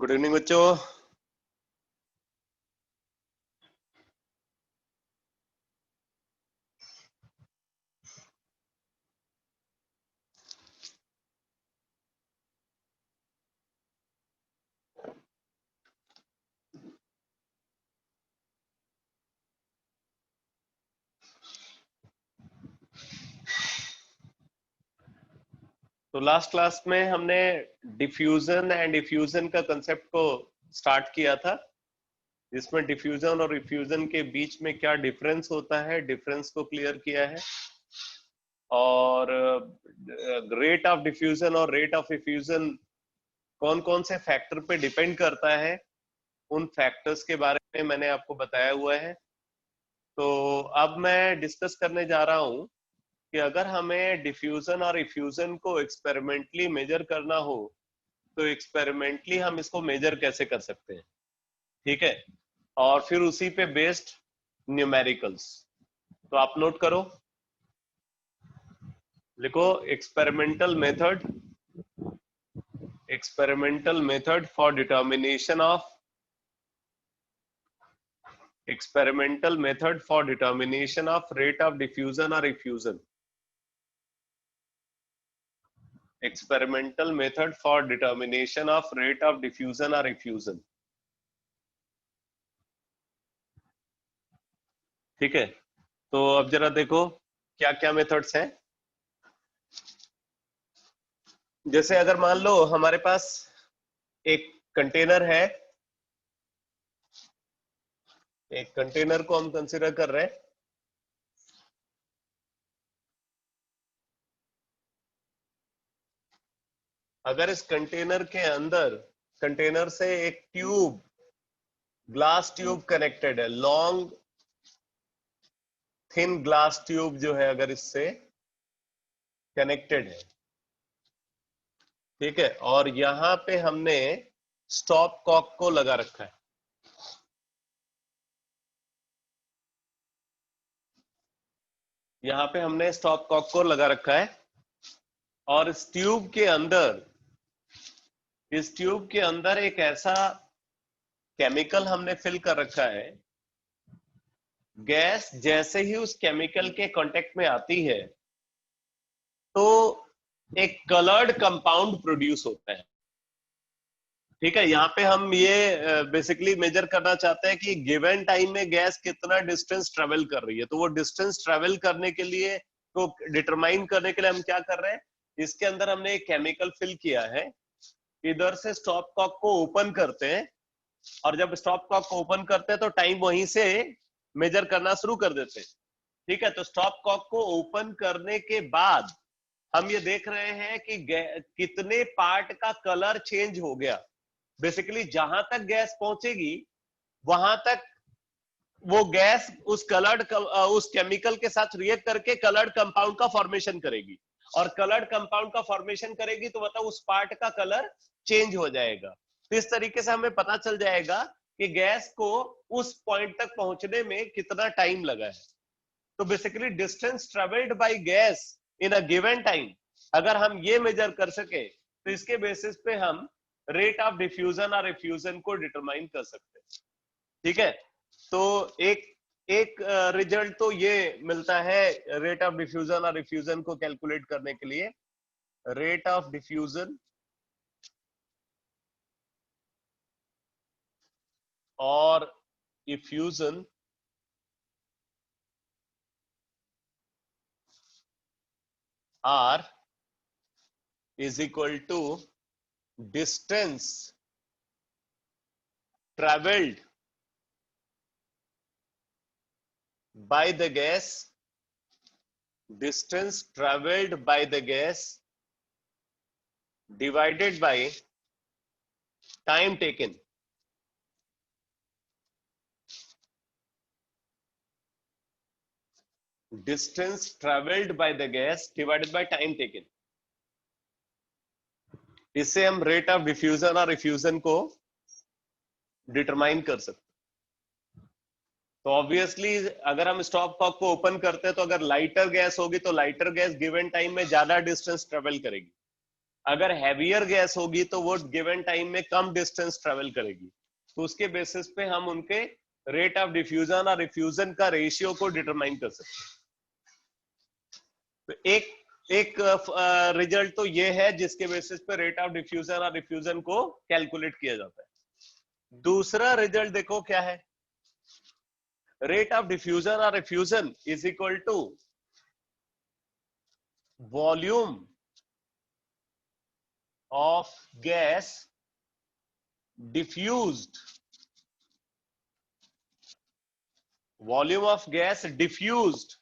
Good evening बच्चों। तो last class में हमने डिफ्यूजन एंड इफ्यूजन का कंसेप्ट को स्टार्ट किया था, जिसमें डिफ्यूजन और इफ्यूजन के बीच में क्या डिफरेंस होता है, डिफरेंस को क्लियर किया है। और रेट ऑफ डिफ्यूजन और रेट ऑफ इफ्यूजन कौन कौन से फैक्टर पे डिपेंड करता है, उन फैक्टर्स के बारे में मैंने आपको बताया हुआ है। तो अब मैं डिस्कस करने जा रहा हूं कि अगर हमें डिफ्यूजन और इफ्यूजन को एक्सपेरिमेंटली मेजर करना हो तो एक्सपेरिमेंटली हम इसको मेजर कैसे कर सकते हैं, ठीक है। और फिर उसी पे बेस्ड न्यूमेरिकल्स। तो आप नोट करो, लिखो experimental method for determination of rate of diffusion or effusion. Experimental method for determination of rate of diffusion or effusion. ठीक है, तो अब जरा देखो क्या क्या मेथड्स हैं। जैसे अगर मान लो हमारे पास एक कंटेनर है, एक कंटेनर को हम कंसीडर कर रहे हैं। अगर इस कंटेनर के अंदर, कंटेनर से एक ट्यूब, ग्लास ट्यूब कनेक्टेड है, लॉन्ग थिन ग्लास ट्यूब जो है अगर इससे कनेक्टेड है, ठीक है, और यहां पे हमने स्टॉप कॉक को लगा रखा है। यहां पे हमने स्टॉप कॉक को लगा रखा है और इस ट्यूब के अंदर एक ऐसा केमिकल हमने फिल कर रखा है। गैस जैसे ही उस केमिकल के कांटेक्ट में आती है तो एक कलर्ड कंपाउंड प्रोड्यूस होता है, ठीक है। यहाँ पे हम ये बेसिकली मेजर करना चाहते हैं कि गिवन टाइम में गैस कितना डिस्टेंस ट्रेवल कर रही है। तो वो डिस्टेंस ट्रेवल करने के लिए, तो डिटरमाइन करने के लिए हम क्या कर रहे हैं, इसके अंदर हमने एक केमिकल फिल किया है। इधर से स्टॉप कॉक को ओपन करते हैं और जब स्टॉप कॉक को ओपन करते हैं तो टाइम वहीं से मेजर करना शुरू कर देते हैं, ठीक है। तो स्टॉप कॉक को ओपन करने के बाद हम ये देख रहे हैं कि कितने पार्ट का कलर चेंज हो गया। बेसिकली जहां तक गैस पहुंचेगी वहां तक वो गैस उस केमिकल के साथ रिएक्ट करके कलर्ड कंपाउंड का फॉर्मेशन करेगी, और कलर्ड कंपाउंड का फॉर्मेशन करेगी तो मतलब उस पार्ट का कलर चेंज हो जाएगा। तो इस तरीके से हमें पता चल जाएगा कि गैस को उस पॉइंट तक पहुंचने में कितना टाइम लगा है। तो basically distance travelled by gas in a given time, अगर हम ये मेजर कर सके तो इसके बेसिस पे हम रेट ऑफ डिफ्यूजन और इफ्यूजन को डिटरमाइन कर सकते हैं, ठीक है। तो एक रिजल्ट तो ये मिलता है रेट ऑफ डिफ्यूजन और इफ्यूजन को कैलकुलेट करने के लिए। रेट ऑफ डिफ्यूजन और effusion R is equal to distance traveled by the gas, divided by time taken. Distance traveled by the gas divided by time taken. इससे हम rate of diffusion और effusion को determine कर सकते हैं। तो obviously अगर हम स्टॉप कॉक को ओपन करते हैं तो अगर लाइटर गैस होगी तो लाइटर गैस गिवन टाइम में ज्यादा डिस्टेंस ट्रेवल करेगी, अगर हैवियर गैस होगी तो वो गिवन टाइम में कम डिस्टेंस ट्रेवल करेगी, तो उसके बेसिस पे हम उनके रेट ऑफ डिफ्यूजन और रिफ्यूजन का रेशियो को डिटरमाइन कर सकते हैं। तो एक रिजल्ट तो ये है जिसके बेसिस पे रेट ऑफ डिफ्यूजन और रिफ्यूजन को कैलकुलेट किया जाता है। दूसरा रिजल्ट देखो क्या है, रेट ऑफ डिफ्यूजन और refusion is equal to volume of gas diffused, volume of gas diffused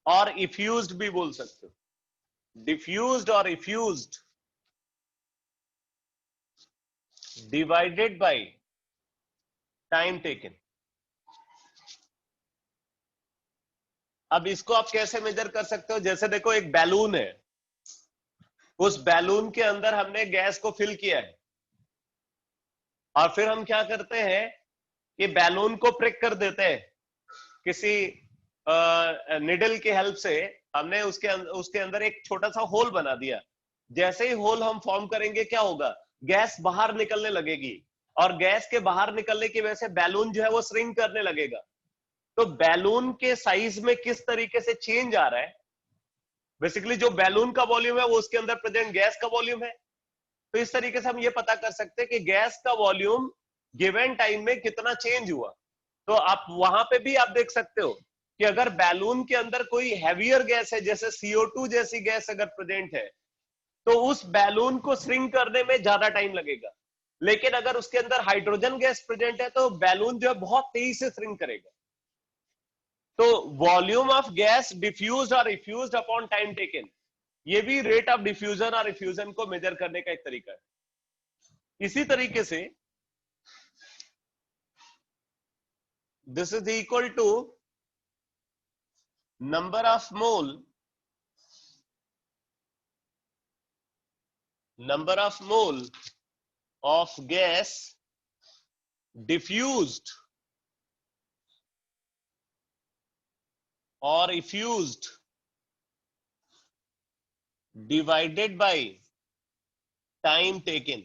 और इफ्यूज्ड भी बोल सकते हो, डिफ्यूज्ड और effused divided by time taken. अब इसको आप कैसे मेजर कर सकते हो, जैसे देखो एक बैलून है, उस बैलून के अंदर हमने गैस को फिल किया है और फिर हम क्या करते हैं कि बैलून को प्रिक कर देते हैं किसी निडल की हेल्प से, हमने उसके अंदर एक छोटा सा होल बना दिया। जैसे ही होल हम फॉर्म करेंगे क्या होगा, गैस बाहर निकलने लगेगी और गैस के बाहर निकलने की वजह से बैलून जो है वो श्रिंक करने लगेगा। तो बैलून के साइज में किस तरीके से चेंज आ रहा है, बेसिकली जो बैलून का वॉल्यूम है वो उसके अंदर प्रेजेंट गैस का वॉल्यूम है। तो इस तरीके से हम ये पता कर सकते हैं कि गैस का वॉल्यूम गिवन टाइम में कितना चेंज हुआ। तो आप वहां पे भी आप देख सकते हो कि अगर बैलून के अंदर कोई हैवियर गैस है, जैसे CO2 जैसी गैस अगर प्रेजेंट है, तो उस बैलून को श्रिंक करने में ज्यादा टाइम लगेगा। लेकिन अगर उसके अंदर हाइड्रोजन गैस प्रेजेंट है तो बैलून जो है बहुत तेजी से श्रिंक करेगा। तो वॉल्यूम ऑफ गैस डिफ्यूज्ड और रिफ्यूज्ड अपॉन टाइम टेकन, ये भी रेट ऑफ डिफ्यूजन और रिफ्यूजन को मेजर करने का एक तरीका है। इसी तरीके से this is equal to number of mole of gas diffused or effused divided by time taken।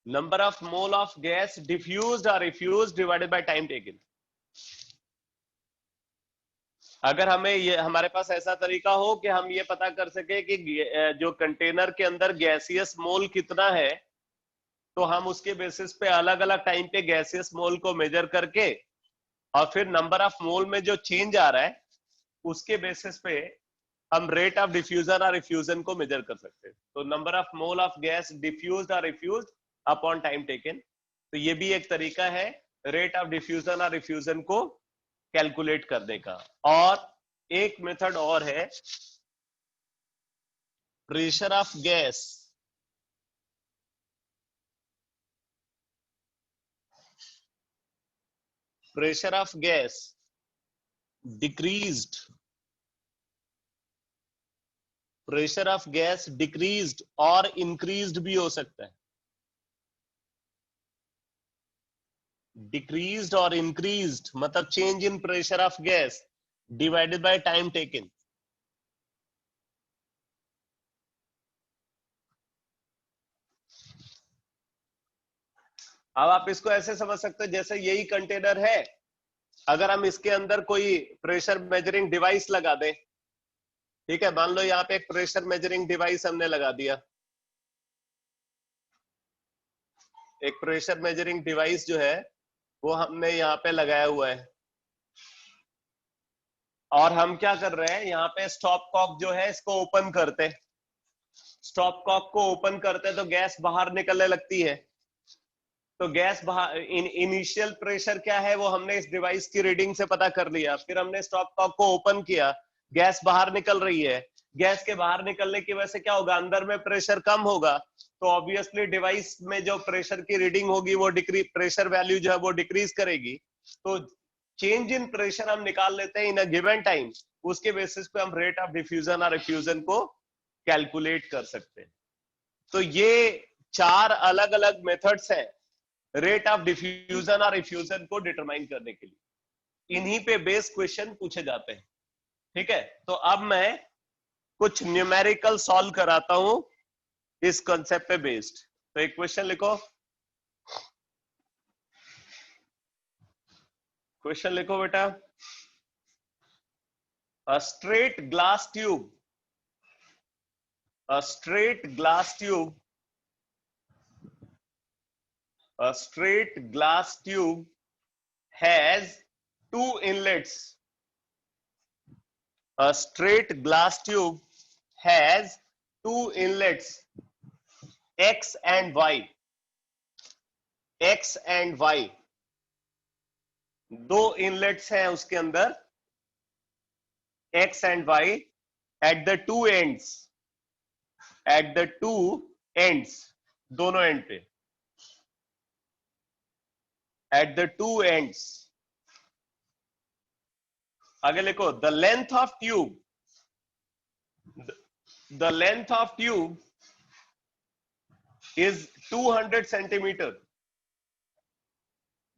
number of mole of gas diffused or effused divided by time taken। अगर हमें ये हमारे पास ऐसा तरीका हो कि हम ये पता कर सके कि जो कंटेनर के अंदर गैसियस मोल कितना है, तो हम उसके बेसिस पे अलग अलग टाइम पे गैसियस मोल को मेजर करके और फिर नंबर ऑफ मोल में जो चेंज आ रहा है उसके बेसिस पे हम रेट ऑफ डिफ्यूजन और रिफ्यूजन को मेजर कर सकते हैं। तो number of mole of gas diffused और रिफ्यूज्ड अपॉन टाइम टेकन, तो ये भी एक तरीका है रेट ऑफ डिफ्यूजन और रिफ्यूजन को कैलकुलेट करने का। और एक मेथड और है pressure of gas, pressure of gas decreased, pressure of gas decreased और इंक्रीज्ड भी हो सकता है। डिक्रीज्ड और इंक्रीज्ड मतलब change in pressure of gas divided by time taken. अब आप इसको ऐसे समझ सकते हैं जैसे यही कंटेनर है, अगर हम इसके अंदर कोई प्रेशर मेजरिंग डिवाइस लगा दें, ठीक है, मान लो यहाँ पे एक प्रेशर मेजरिंग डिवाइस हमने लगा दिया, एक प्रेशर मेजरिंग डिवाइस जो है वो हमने यहाँ पे लगाया हुआ है और हम क्या कर रहे हैं, यहाँ पे स्टॉप कॉक जो है इसको ओपन करते हैं। स्टॉप कॉक को ओपन करते हैं तो गैस बाहर निकलने लगती है। तो गैस बाहर इनिशियल प्रेशर क्या है वो हमने इस डिवाइस की रीडिंग से पता कर लिया, फिर हमने स्टॉप कॉक को ओपन किया, गैस बाहर निकल रही है। गैस के बाहर निकलने की वजह से क्या होगा, अंदर में प्रेशर कम होगा, तो ऑब्वियसली डिवाइस में जो प्रेशर की रीडिंग होगी वो प्रेशर वैल्यू जो है वो डिक्रीज करेगी। तो चेंज इन प्रेशर हम निकाल लेते हैं इन अ गिवन टाइम, उसके बेसिस पे हम रेट ऑफ डिफ्यूजन और रिफ्यूजन को कैलकुलेट कर सकते हैं। तो ये 4 अलग अलग मेथड्स हैं रेट ऑफ डिफ्यूजन और रिफ्यूजन को डिटरमाइन करने के लिए। इन्हीं पे बेस क्वेश्चन पूछे जाते हैं। ठीक है, तो अब मैं कुछ न्यूमेरिकल सॉल्व कराता हूं इस कॉन्सेप्ट पे बेस्ड। तो एक क्वेश्चन लिखो, क्वेश्चन लिखो बेटा। A straight glass tube, a straight glass tube, a straight glass tube has two inlets. A straight glass tube has two inlets, x and y. x and y दो inlets हैं उसके अंदर, x and y at the two ends, at the two ends, दोनों and पे, at the two ends. आगे लिखो, the length of tube, the length of tube is 200 centimeter.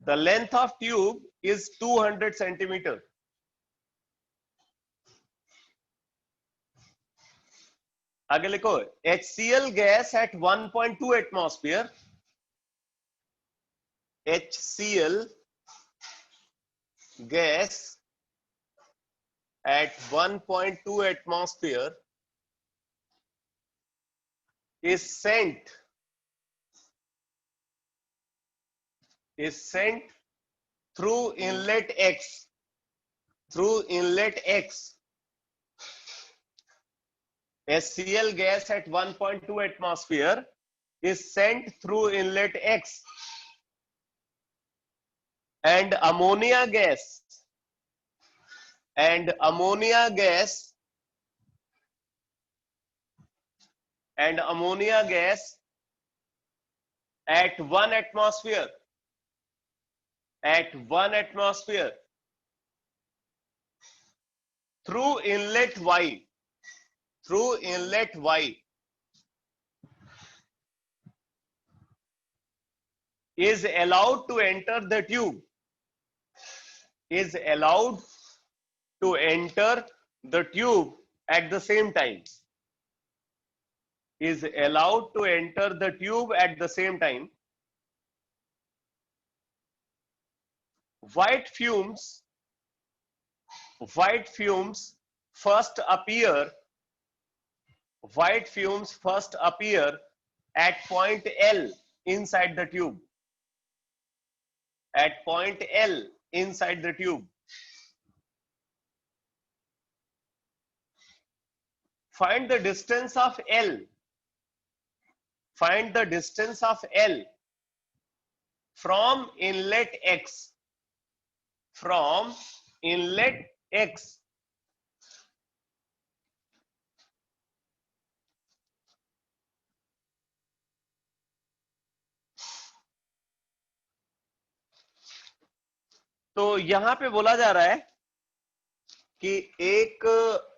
The length of tube is 200 centimeter. आगे लिखो, HCl gas at 1.2 atmosphere, HCl gas at 1.2 atmosphere is sent through inlet X, through inlet X. HCl gas at 1.2 atmosphere is sent through inlet X, and ammonia gas at 1 atmosphere, at 1 atmosphere through inlet Y, through inlet Y is allowed to enter the tube, is allowed to enter the tube at the same time, is allowed to enter the tube at the same time. White fumes first appear, white fumes first appear at point L inside the tube, at point L inside the tube. Find the distance of L, find the distance of L from inlet X, from inlet X. तो यहां पे बोला जा रहा है कि एक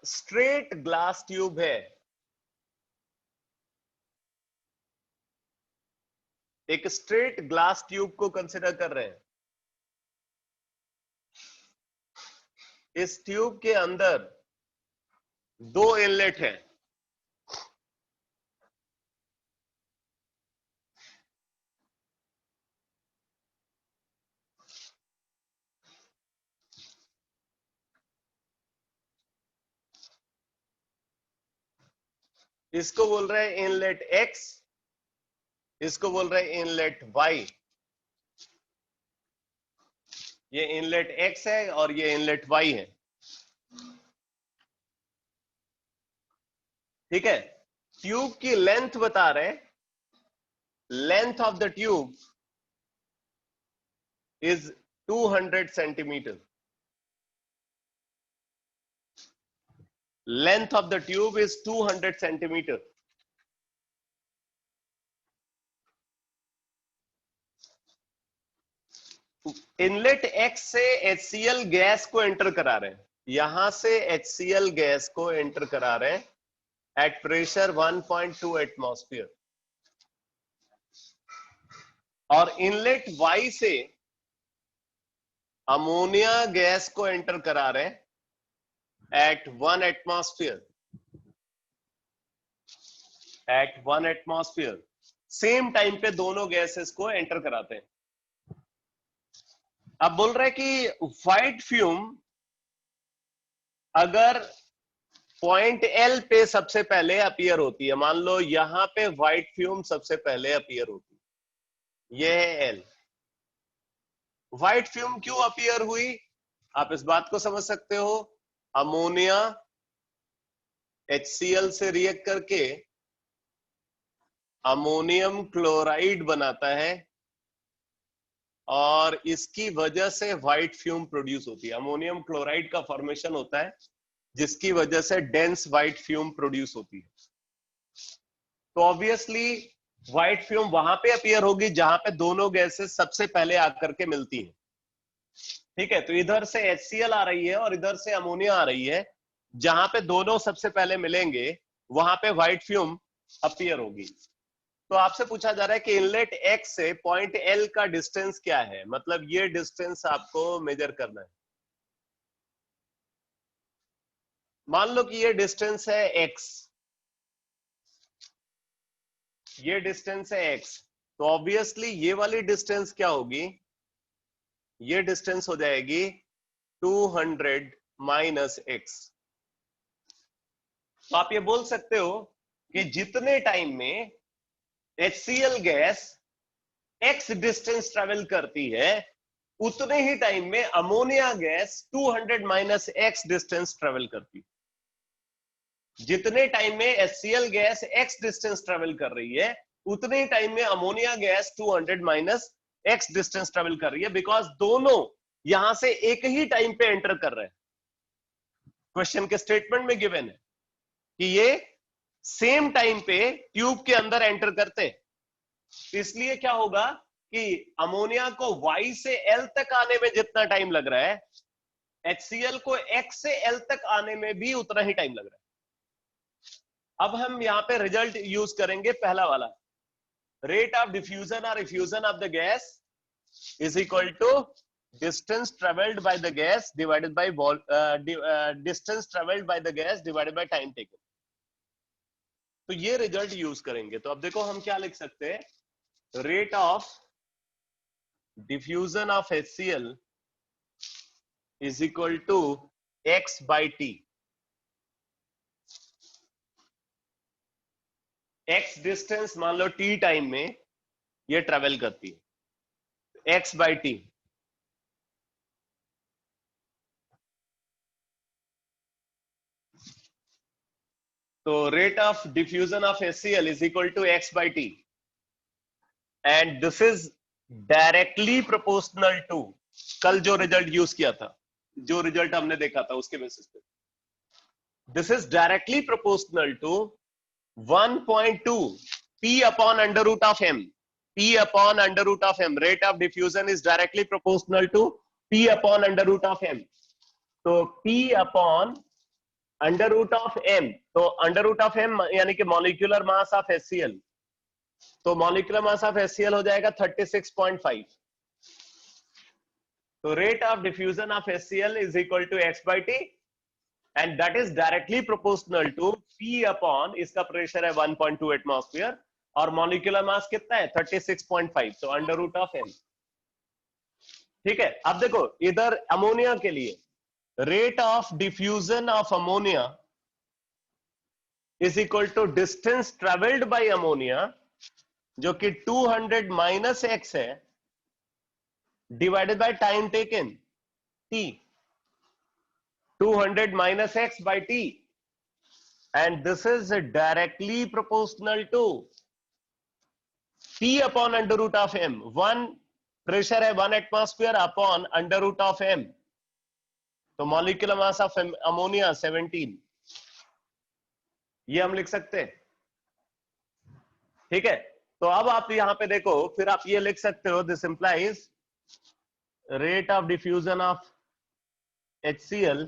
straight glass tube है, एक स्ट्रेट ग्लास ट्यूब को कंसिडर कर रहे हैं। इस ट्यूब के अंदर दो इनलेट हैं, इसको बोल रहे हैं इनलेट X, इसको बोल रहे हैं इनलेट Y। ये इनलेट X है और ये इनलेट Y है, ठीक है। ट्यूब की लेंथ बता रहे हैं, length of the tube is 200 centimetre, length of the tube is 200 centimeter. Inlet X से HCl गैस को एंटर करा रहे हैं, यहां से HCl गैस को एंटर करा रहे हैं एट प्रेशर 1.2 एटमॉस्फेयर, और इनलेट Y से अमोनिया गैस को एंटर करा रहे हैं at 1 atmosphere, at 1 atmosphere same time पे दोनों गैसेस को एंटर कराते हैं। अब बोल रहे हैं कि व्हाइट फ्यूम अगर पॉइंट एल पे सबसे पहले अपीयर होती है, मान लो यहां पे व्हाइट फ्यूम सबसे पहले अपीयर होती है, ये है एल। व्हाइट फ्यूम क्यों अपीयर हुई, आप इस बात को समझ सकते हो, अमोनिया HCl से रिएक्ट करके अमोनियम क्लोराइड बनाता है और इसकी वजह से व्हाइट फ्यूम प्रोड्यूस होती है। अमोनियम क्लोराइड का फॉर्मेशन होता है जिसकी वजह से डेंस व्हाइट फ्यूम प्रोड्यूस होती है। तो ऑब्वियसली व्हाइट फ्यूम वहां पे अपीयर होगी जहां पे दोनों गैसेस सबसे पहले आकर के मिलती हैं। ठीक है, तो इधर से HCl आ रही है और इधर से अमोनिया आ रही है, जहां पे दोनों सबसे पहले मिलेंगे वहां पे व्हाइट फ्यूम अपीयर होगी। तो आपसे पूछा जा रहा है कि इनलेट X से पॉइंट L का डिस्टेंस क्या है, मतलब ये डिस्टेंस आपको मेजर करना है। मान लो कि ये डिस्टेंस है X, ये डिस्टेंस है X, तो ऑब्वियसली ये वाली डिस्टेंस क्या होगी, ये डिस्टेंस हो जाएगी 200 माइनस X। तो आप ये बोल सकते हो कि जितने टाइम में HCl gas X distance travel करती है उतने ही टाइम में ammonia gas 200 minus X distance travel करती है। जितने टाइम में HCl gas X distance travel कर रही है उतने ही टाइम में ammonia gas 200 minus X distance travel कर रही है, बिकॉज दोनों यहां से एक ही टाइम पे एंटर कर रहे हैं। क्वेश्चन के स्टेटमेंट में गिवन है कि ये सेम टाइम पे ट्यूब के अंदर एंटर करते हैं। इसलिए क्या होगा कि अमोनिया को Y से L तक आने में जितना टाइम लग रहा है HCl को X से L तक आने में भी उतना ही टाइम लग रहा है। अब हम यहां पे रिजल्ट यूज करेंगे पहला वाला, रेट ऑफ डिफ्यूजन और refusion of the gas is equal to distance travelled by the gas divided by distance travelled by the gas divided by time taken. तो ये रिजल्ट यूज करेंगे। तो अब देखो हम क्या लिख सकते हैं, rate of diffusion of HCl is equal to X by T। X distance मान लो T टाइम में ये ट्रेवल करती है, X by T। तो rate of diffusion of HCl is equal to X by T and this is directly proportional to कल जो result use किया था, जो रिजल्ट हमने देखा था उसके बेसिस पे, this is directly proportional to 1.2 P upon under root of M। P upon under root of M, rate of diffusion is directly proportional to P upon under root of M। तो P upon under root of M, तो under root of M यानी कि molecular mass of HCl, तो molecular mass of HCl हो जाएगा 36.5। तो rate of diffusion of HCl is equal to X by T and that is directly proportional to P upon, इसका pressure है 1.2 atmosphere और molecular mass कितना है 36.5, तो अंडर रूट ऑफ M। ठीक है, अब देखो इधर अमोनिया के लिए rate of diffusion of ammonia is equal to distance travelled by ammonia जो कि 200 माइनस X है divided by time taken T, 200 minus X by T, and this is directly proportional to P upon under root of M। One pressure है 1 atmosphere upon under root of M, तो molecular mass of ammonia 17, ये हम लिख सकते हैं। ठीक है, तो अब आप यहां पे देखो, फिर आप ये लिख सकते हो, this implies rate of diffusion of HCl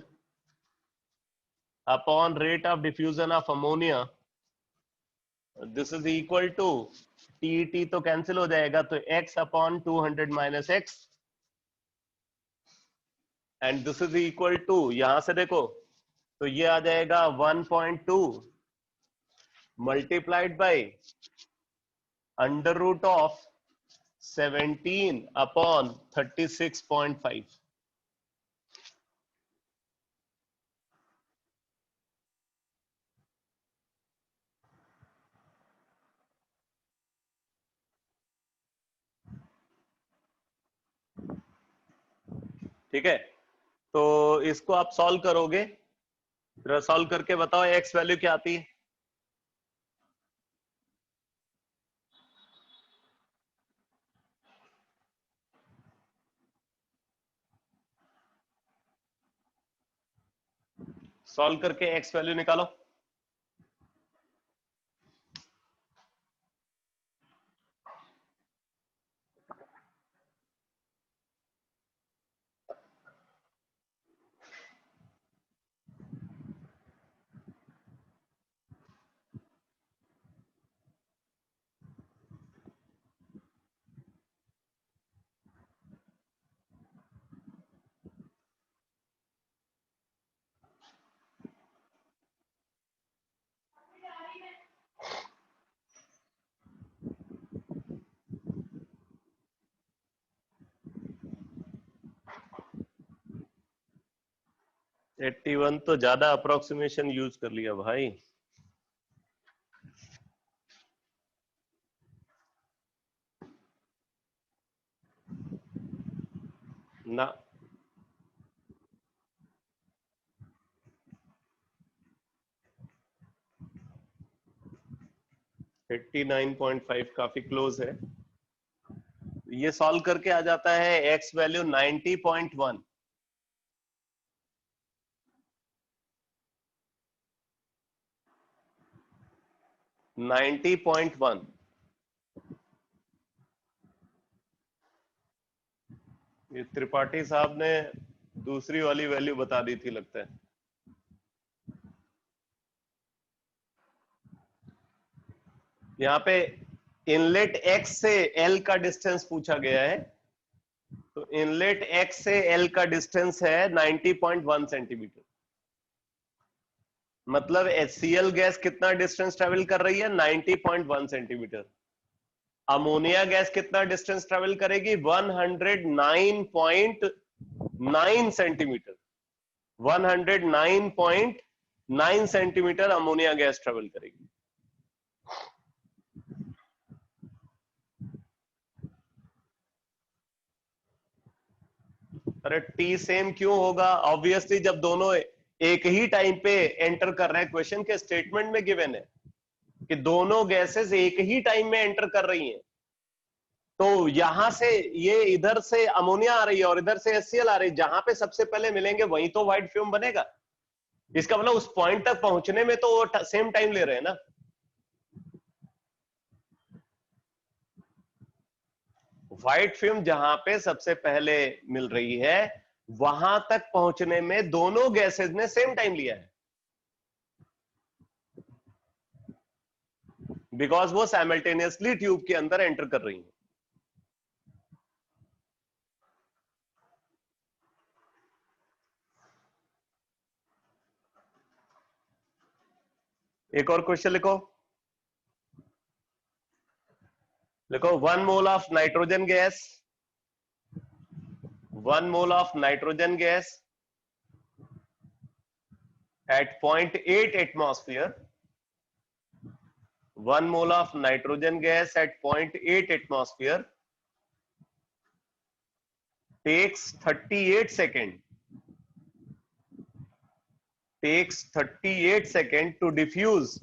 upon rate of diffusion of ammonia, this is equal to TET तो कैंसिल हो जाएगा, तो X upon 200 minus X and this is equal to, यहां से देखो तो ये आ जाएगा 1.2 multiplied by under root of 17/36.5। ठीक है, तो इसको आप सॉल्व करोगे, जरा सॉल्व करके बताओ एक्स वैल्यू क्या आती है। सॉल्व करके एक्स वैल्यू निकालो। एट्टी वन तो ज्यादा अप्रोक्सीमेशन यूज कर लिया भाई। ना, 89.5 काफी क्लोज है। ये सॉल्व करके आ जाता है एक्स वैल्यू 90.1। 90.1। ये त्रिपाठी साहब ने दूसरी वाली वैल्यू बता दी थी लगता है। यहाँ पे इनलेट एक्स से एल का डिस्टेंस पूछा गया है, तो इनलेट एक्स से एल का डिस्टेंस है 90.1 सेंटीमीटर। मतलब HCl गैस कितना डिस्टेंस ट्रेवल कर रही है, 90.1 सेंटीमीटर। अमोनिया गैस कितना डिस्टेंस ट्रेवल करेगी, 109.9 centimetre. 109.9 centimetre ammonia gas travel करेगी। अरे टी सेम क्यों होगा, ऑब्वियसली जब दोनों एक ही टाइम पे एंटर कर रहे हैं, क्वेश्चन के स्टेटमेंट में गिवन है कि दोनों गैसेस एक ही टाइम में एंटर कर रही हैं। तो यहां से ये इधर से अमोनिया आ रही है और इधर से HCl आ रही है, जहां पे सबसे पहले मिलेंगे वहीं तो व्हाइट फ्यूम बनेगा। इसका मतलब उस पॉइंट तक पहुंचने में तो वो सेम टाइम ले रहे हैं ना। व्हाइट फिल्म जहां पे सबसे पहले मिल रही है, वहां तक पहुंचने में दोनों गैसेस ने सेम टाइम लिया है, बिकॉज वो साइमल्टेनियसली ट्यूब के अंदर एंटर कर रही हैं। एक और क्वेश्चन लिखो। लिखो 1 mole of nitrogen gas, 1 mole of nitrogen gas at 0.8 atmosphere, 1 mole of nitrogen gas at 0.8 atmosphere takes 38 second to diffuse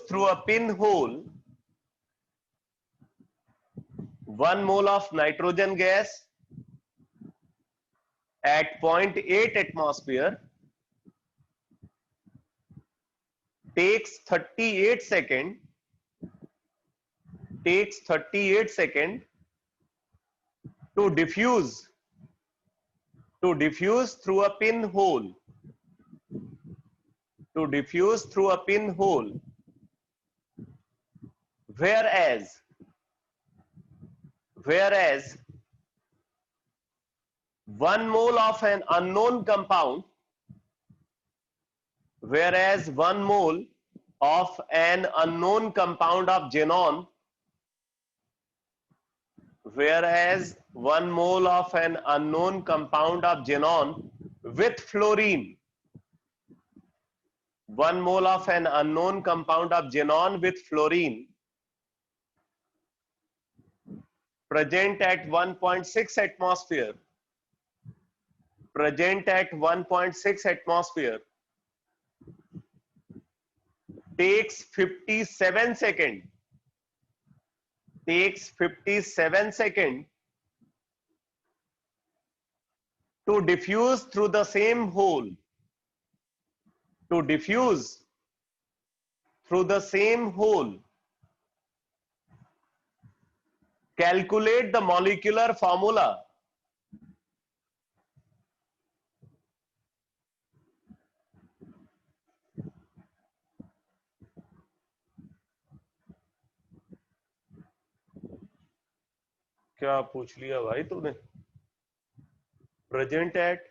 through a pinhole 1 mole of nitrogen gas at 0.8 atmosphere takes 38 second to diffuse through a pinhole whereas 1 mole of an unknown compound, whereas 1 mole of an unknown compound of xenon, whereas 1 mole of an unknown compound of xenon with fluorine, 1 mole of an unknown compound of xenon with fluorine present at 1.6 atmosphere, present at 1.6 atmosphere, takes 57 seconds, takes 57 seconds to diffuse through the same hole, to diffuse through the same hole. Calculate the molecular formula. क्या पूछ लिया भाई तूने? Present at,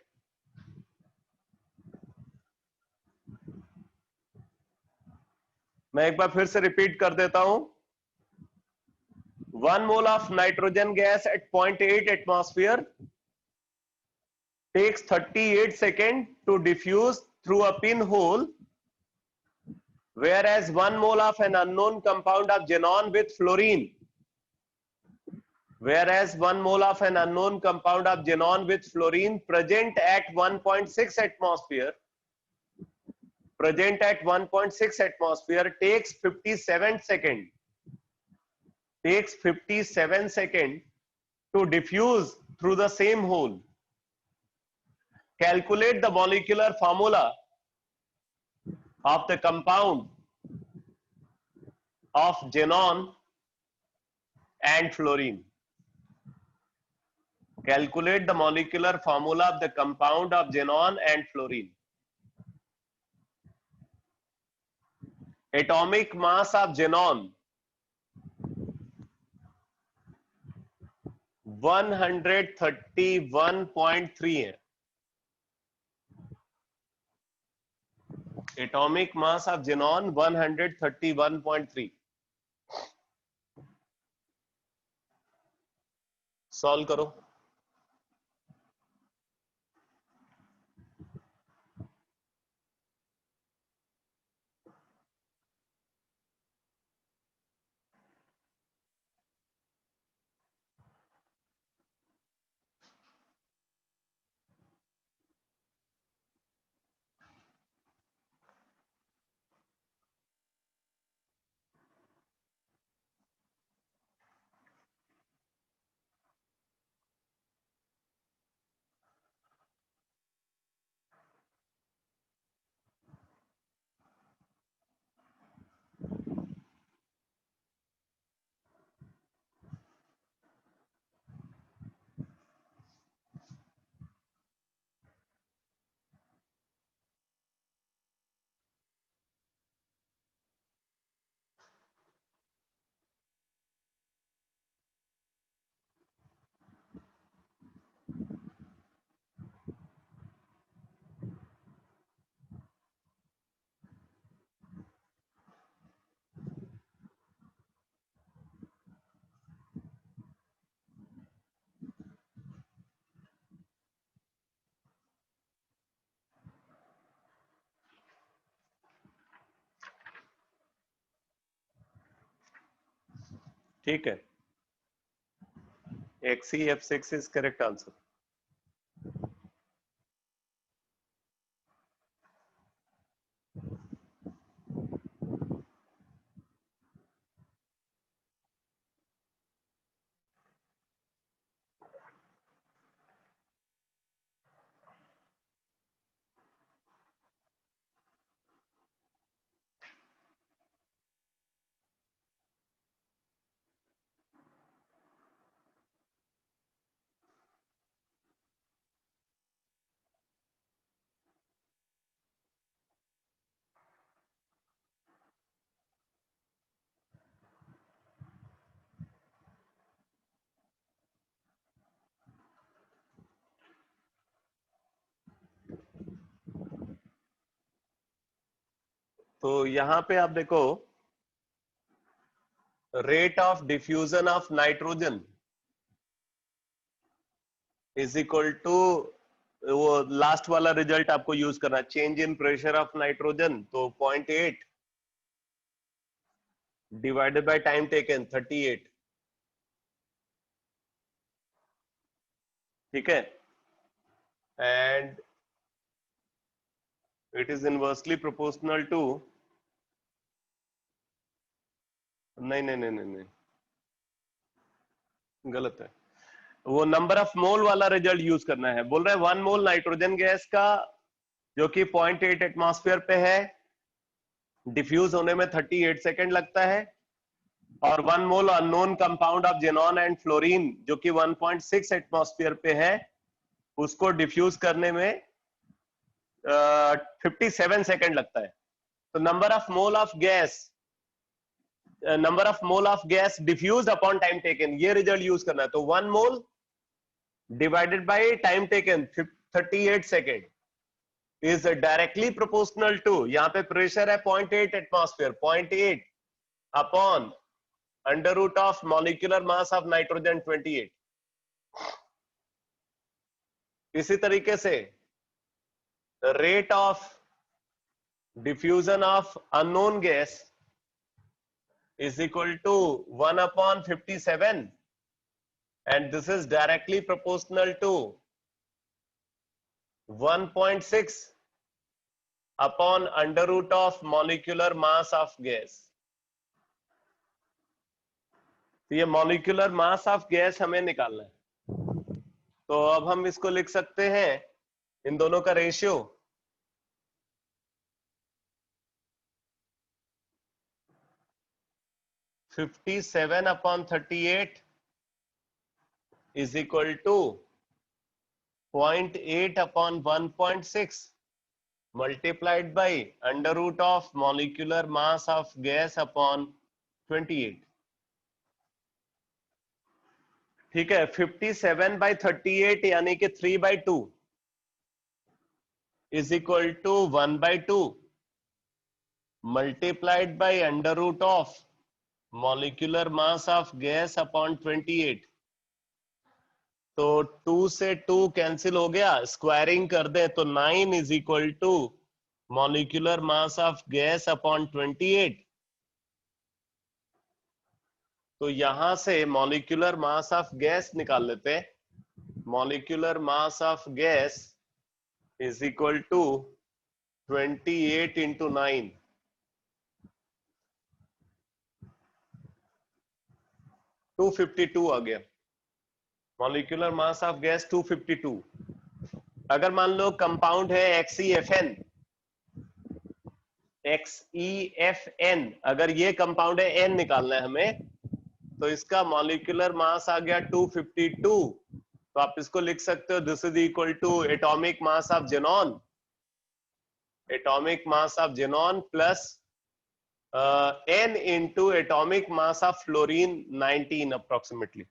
मैं एक बार फिर से repeat कर देता हूं. 1 mole of nitrogen gas at 0.8 atmosphere takes 38 seconds to diffuse through a pinhole, whereas 1 mole of an unknown compound of xenon with fluorine, whereas 1 mole of an unknown compound of xenon with fluorine present at 1.6 atmosphere, present at 1.6 atmosphere takes 57 seconds, takes 57 seconds to diffuse through the same hole. Calculate the molecular formula of the compound of xenon and fluorine. Calculate the molecular formula of the compound of xenon and fluorine. Atomic mass of xenon 131.3 है. Atomic mass of xenon 131.3. Solve करो. ठीक है. XeF6 is correct answer. तो यहां पे आप देखो, rate of diffusion of nitrogen is equal to, वो लास्ट वाला रिजल्ट आपको यूज करना, change in pressure of nitrogen, तो 0.8 डिवाइडेड बाय टाइम टेकन 38, ठीक है, and it is inversely proportional to, नहीं नहीं नहीं नहीं नहीं, गलत है, वो नंबर ऑफ मोल वाला रिजल्ट यूज करना है। बोल रहा है 1 मोल नाइट्रोजन गैस का जो कि 0.8 एटमॉस्फेयर पे है, डिफ्यूज होने में 38 सेकेंड लगता है, और 1 mole unknown compound of xenon and fluorine जो कि 1.6 एटमॉस्फेयर पे है, उसको डिफ्यूज करने में 57 सेकेंड लगता है। तो number of mole of gas diffuse upon time taken, ये रिजल्ट यूज करना है। तो 1 mole divided by time taken 38 second is directly proportional to, यहां पे प्रेशर है 0.8 atmosphere, 0.8 upon under root of molecular mass of nitrogen 28। इसी तरीके से rate of diffusion of unknown gas is equal to 1 upon 57, and this is directly proportional to 1.6 upon under root of molecular mass of gas। तो ये molecular mass of gas हमें निकालना है। तो अब हम इसको लिख सकते हैं, इन दोनों का ratio, (57 upon 38) is equal to 0.8 upon 1.6 multiplied by under root of molecular mass of gas upon 28। ठीक है, 57 by 38 यानी कि 3/2 is equal to 1/2 multiplied by under root of molecular mass of gas upon 28। तो 2 से 2 कैंसिल हो गया, squaring कर दे तो 9 is equal to molecular mass of gas upon 28। तो यहां से molecular mass of gas निकाल लेते हैं। molecular mass of gas is equal to 28 into 9, 252 आ गया। Molecular mass of gas 252। अगर मान लो कंपाउंड है XeFN, अगर ये कंपाउंड है, N निकालना है हमें, तो इसका मॉलिक्यूलर मास आ गया 252। तो आप इसको लिख सकते हो, this is equal to atomic mass of xenon, atomic mass of xenon plus N into atomic mass of fluorine 19 approximately।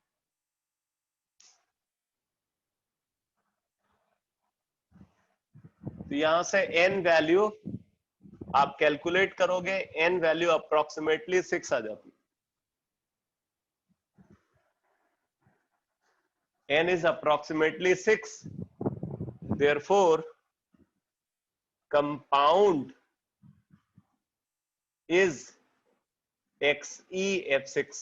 तो यहां से N वैल्यू आप कैलकुलेट करोगे, N वैल्यू अप्रोक्सीमेटली 6 आ जाती है। N is approximately 6, therefore compound is XeF6।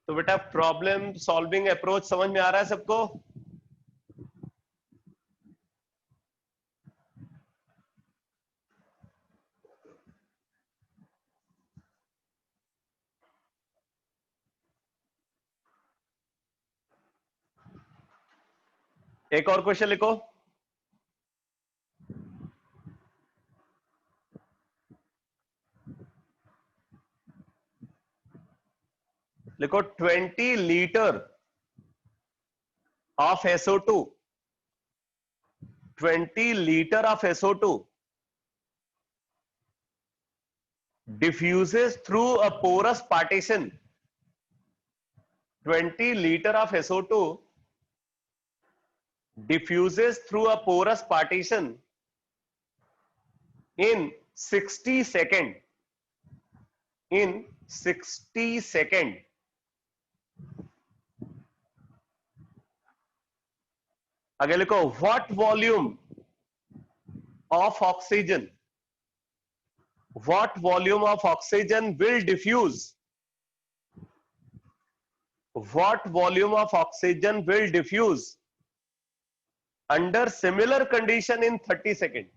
तो बेटा problem solving approach समझ में आ रहा है सबको? एक और क्वेश्चन लिखो। लिखो 20 litre of SO2, 20 litre of SO2 diffuses through a porous partition 20 liter of SO2 diffuses through a porous partition in 60 second. In 60 second. आगे लिखो, what volume of oxygen, what volume of oxygen will diffuse, what volume of oxygen will diffuse under similar condition in 30 seconds,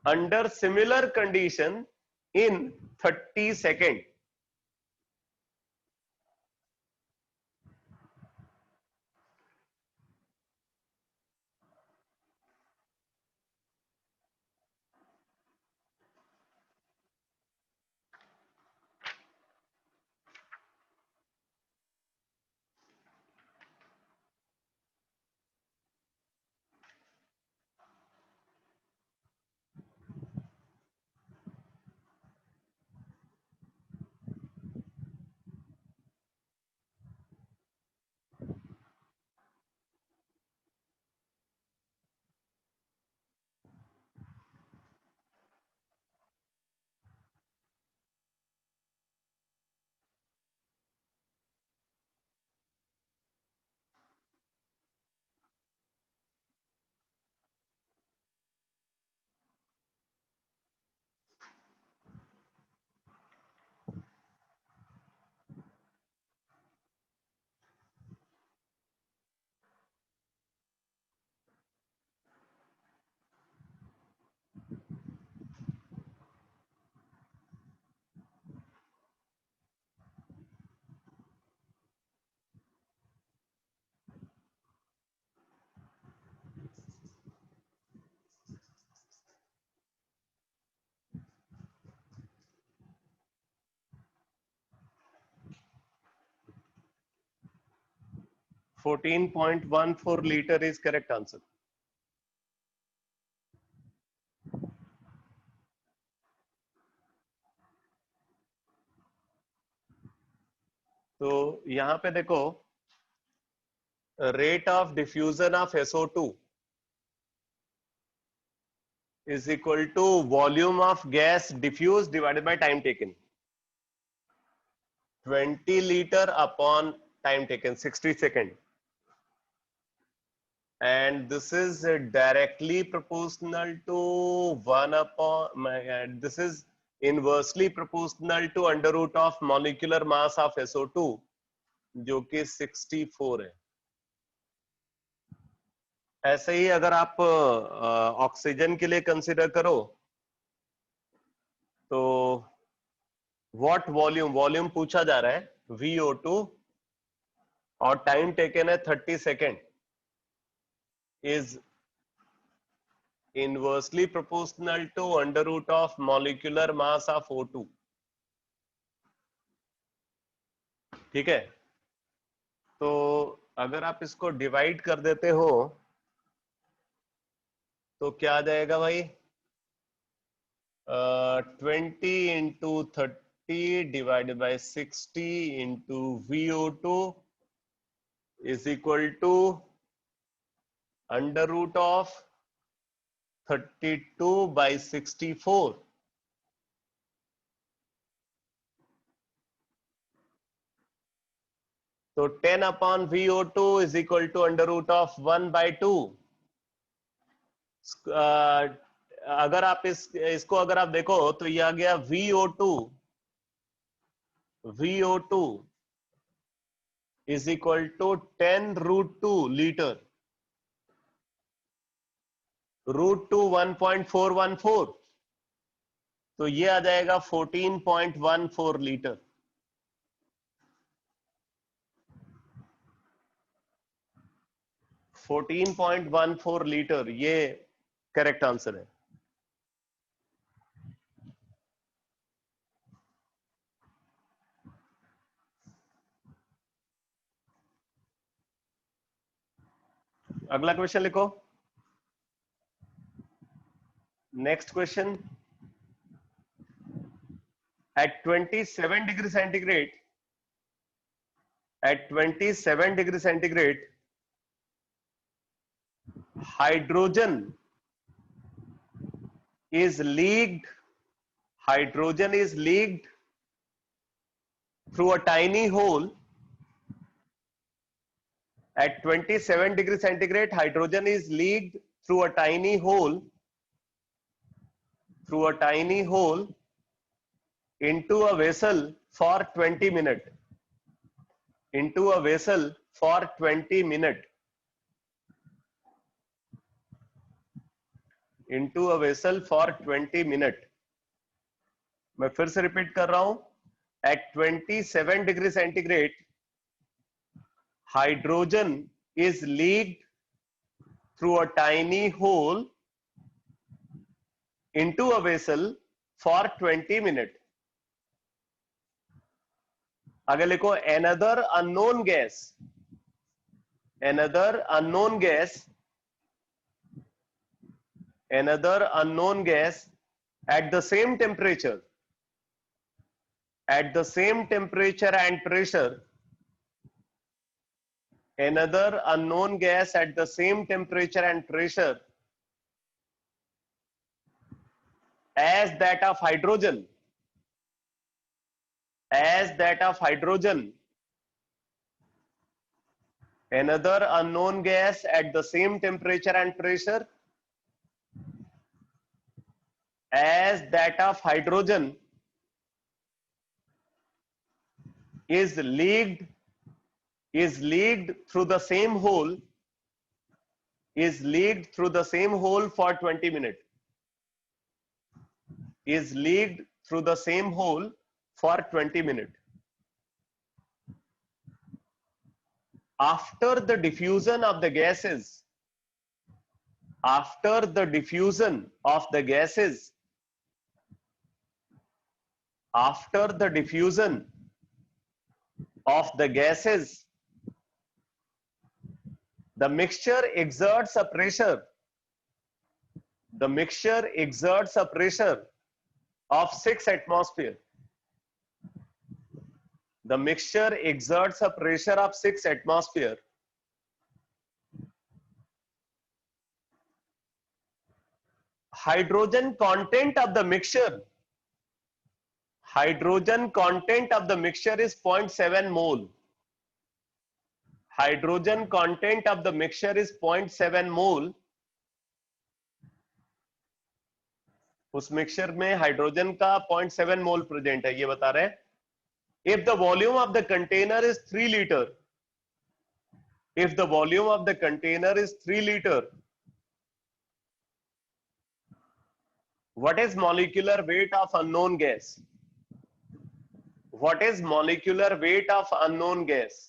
under similar condition in 30 seconds. $14.14 liter is correct answer. तो यहां पे देखो, rate of diffusion of SO2 is equal to volume of gas diffused divided by time taken. 20 liter upon time taken, 60 second. And this is directly proportional to 1 upon, this is inversely proportional to under root of molecular mass of SO2, जो कि 64 है. ऐसे ही अगर आप oxygen के लिए consider करो तो व्हाट वॉल्यूम पूछा जा रहा है VO2 और टाइम टेकन है 30 second, is inversely proportional to under root of molecular mass of O2. ठीक है, तो अगर आप इसको डिवाइड कर देते हो तो क्या आ जाएगा भाई, 20 into 30 divided by 60 into VO2 is equal to under root of 32 by 64. तो 10 upon VO2 is equal to under root of 1 by 2. अगर आप इसको अगर आप देखो तो ये आ गया VO2 is equal to 10√2 litre. √2 1.414, तो ये आ जाएगा 14.14 लीटर. $14.14 लीटर ये करेक्ट आंसर है. अगला क्वेश्चन लिखो. Next question, at 27 degree centigrade at 27 degree centigrade, hydrogen is leaked, hydrogen is leaked through a tiny hole. At 27 degree centigrade, hydrogen is leaked through a tiny hole, into a vessel for 20 minutes. Into a vessel for 20 minutes. Into a vessel for 20 minutes. मैं फिर से repeat कर रहा हूं. At 27 degree centigrade, hydrogen is leaked through a tiny hole into a vessel for 20 minutes. आगे लिखो another unknown gas. Another unknown gas. Another unknown gas at the same temperature. At the same temperature and pressure. Another unknown gas at the same temperature and pressure as that of hydrogen. As that of hydrogen. Another unknown gas at the same temperature and pressure as that of hydrogen is leaked through the same hole for 20 minutes. Is leaked through the same hole for 20 minutes. After the diffusion of the gases, after the diffusion of the gases, after the diffusion of the gases, the mixture exerts a pressure. The mixture exerts a pressure of 6 atmosphere. The mixture exerts a pressure of 6 atmosphere. Hydrogen content of the mixture. Hydrogen content of the mixture is 0.7 mole. Hydrogen content of the mixture is 0.7 mole. उस mixture में hydrogen का 0.7 मोल present है, ये बता रहे हैं. If the volume of the container is 3 liter, if the volume of the container is 3 liter, what is molecular weight of unknown gas? What is molecular weight of unknown gas?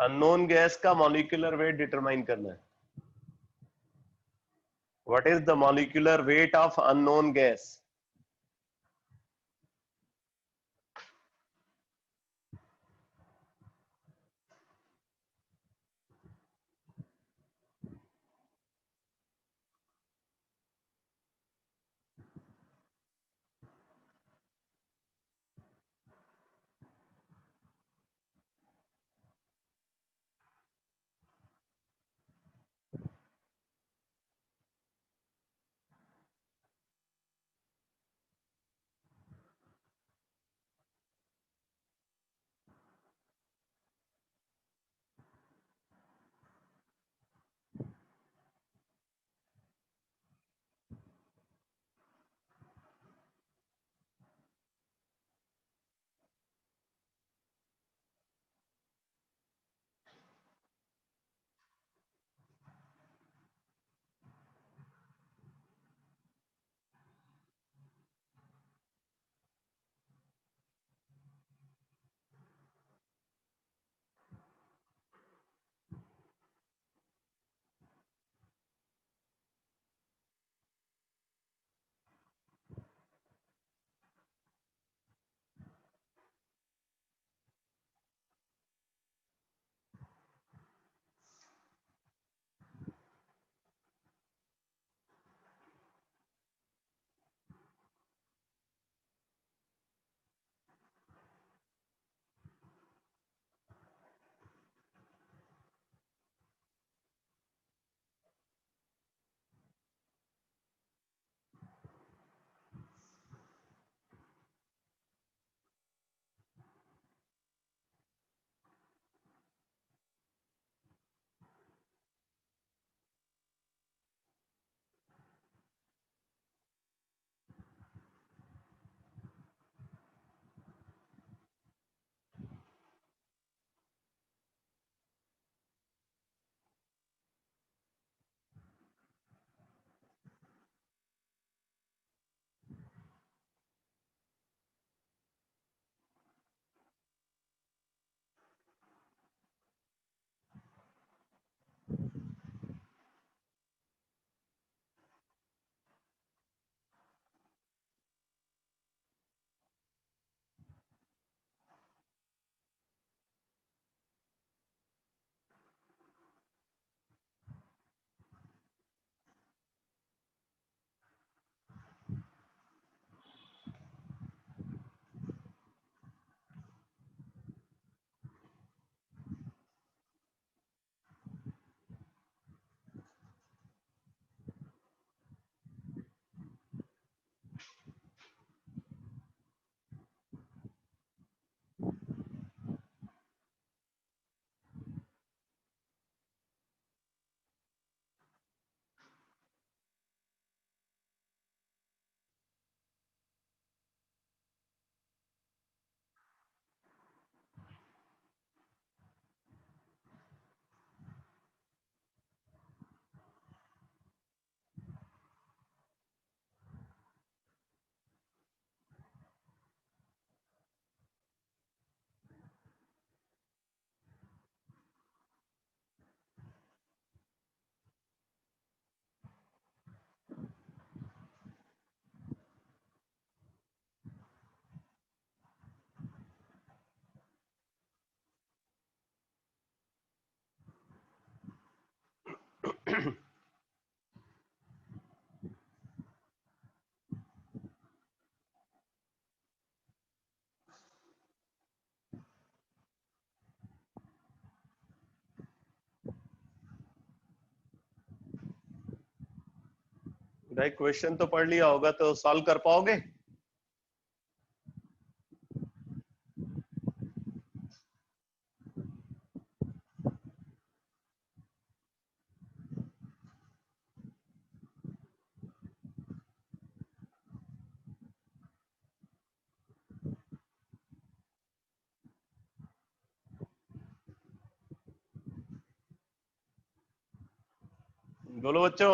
Unknown gas का molecular weight determine करना है. What is the molecular weight of unknown gas? भाई question तो पढ़ लिया होगा तो solve कर पाओगे? बोलो बच्चों,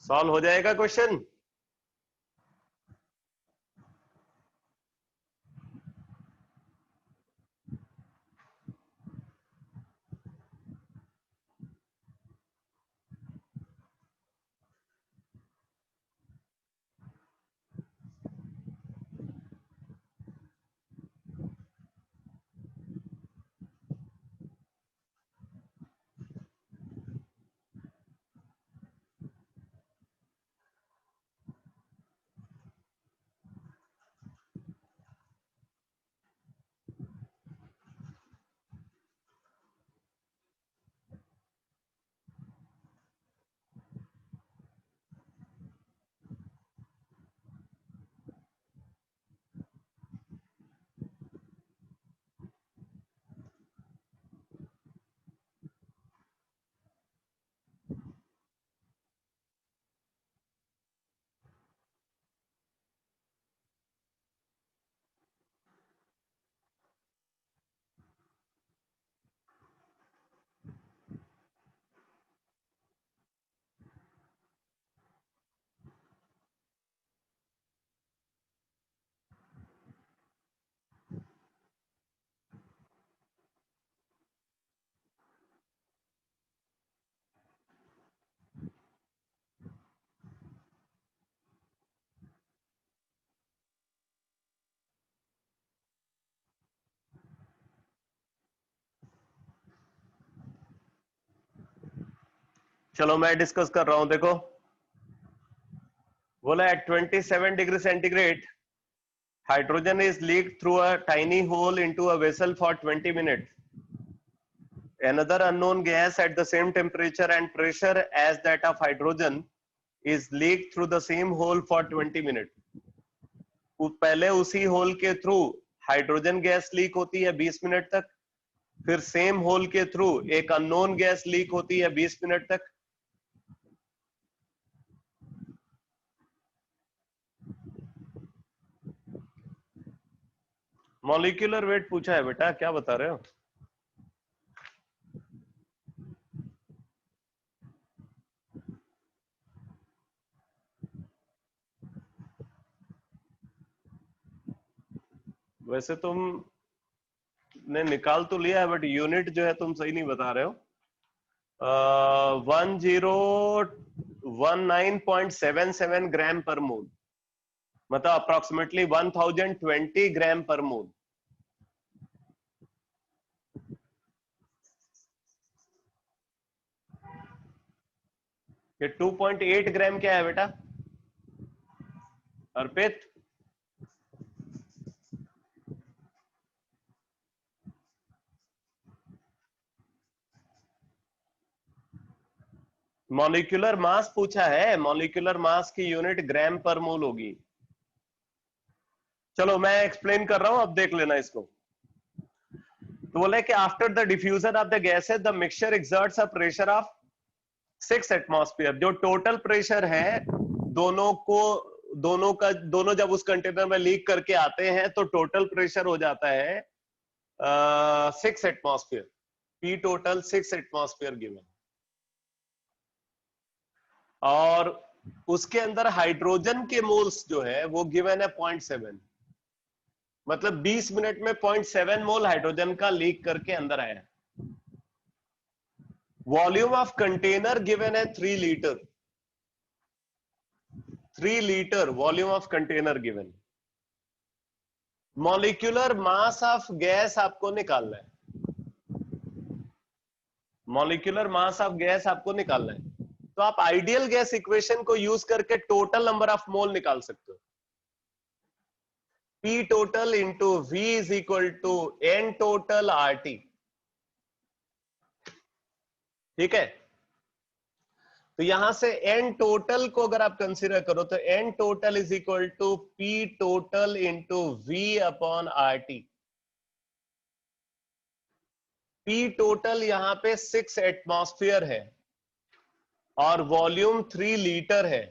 सॉल्व हो जाएगा क्वेश्चन? चलो मैं डिस्कस कर रहा हूं, देखो। बोला at 27 degree centigrade hydrogen is leaked through a tiny hole into a vessel for 20 minutes. Another unknown gas at the same temperature and pressure as that of hydrogen is leaked through the same hole for 20 minutes. पहले उसी whole के through hydrogen gas leak होती है 20 minute तक, फिर same whole के through एक unknown gas leak होती है 20 मिनट तक। मॉलिक्यूलर वेट पूछा है बेटा, क्या बता रहे हो? वैसे तुम ने निकाल तो लिया है बट यूनिट जो है तुम सही नहीं बता रहे हो। 1019.77 ग्राम पर मोल, मतलब अप्रोक्सीमेटली 1020 ग्राम पर मोल। ये 2.8 ग्राम क्या है बेटा अर्पित? मॉलिक्यूलर मास पूछा है, मॉलिक्यूलर मास की यूनिट ग्राम पर मोल होगी। चलो मैं एक्सप्लेन कर रहा हूं, अब देख लेना इसको। तो बोले कि after the diffusion of the gases the mixture exerts a pressure of 6 atmosphere. जो टोटल प्रेशर है दोनों जब उस कंटेनर में लीक करके आते हैं तो टोटल प्रेशर हो जाता है 6 atmosphere. P total 6 atmosphere given, और उसके अंदर हाइड्रोजन के मोल्स जो है वो गिवन है 0.7, मतलब 20 मिनट में 0.7 मोल हाइड्रोजन का लीक करके अंदर आया। वॉल्यूम ऑफ कंटेनर गिवन है 3 litre, 3 litre volume of container given. Molecular mass of gas आपको निकालना है, मॉलिक्यूलर मास ऑफ गैस आपको निकालना है। तो आप आइडियल गैस इक्वेशन को यूज करके टोटल नंबर ऑफ मोल निकाल सकते हो। P total into V is equal to N total RT, ठीक है? तो यहां से एन टोटल को अगर आप कंसीडर करो तो n total is equal to P total into V upon R T. P total यहां पे 6 एटमॉस्फेयर है और वॉल्यूम 3 लीटर है।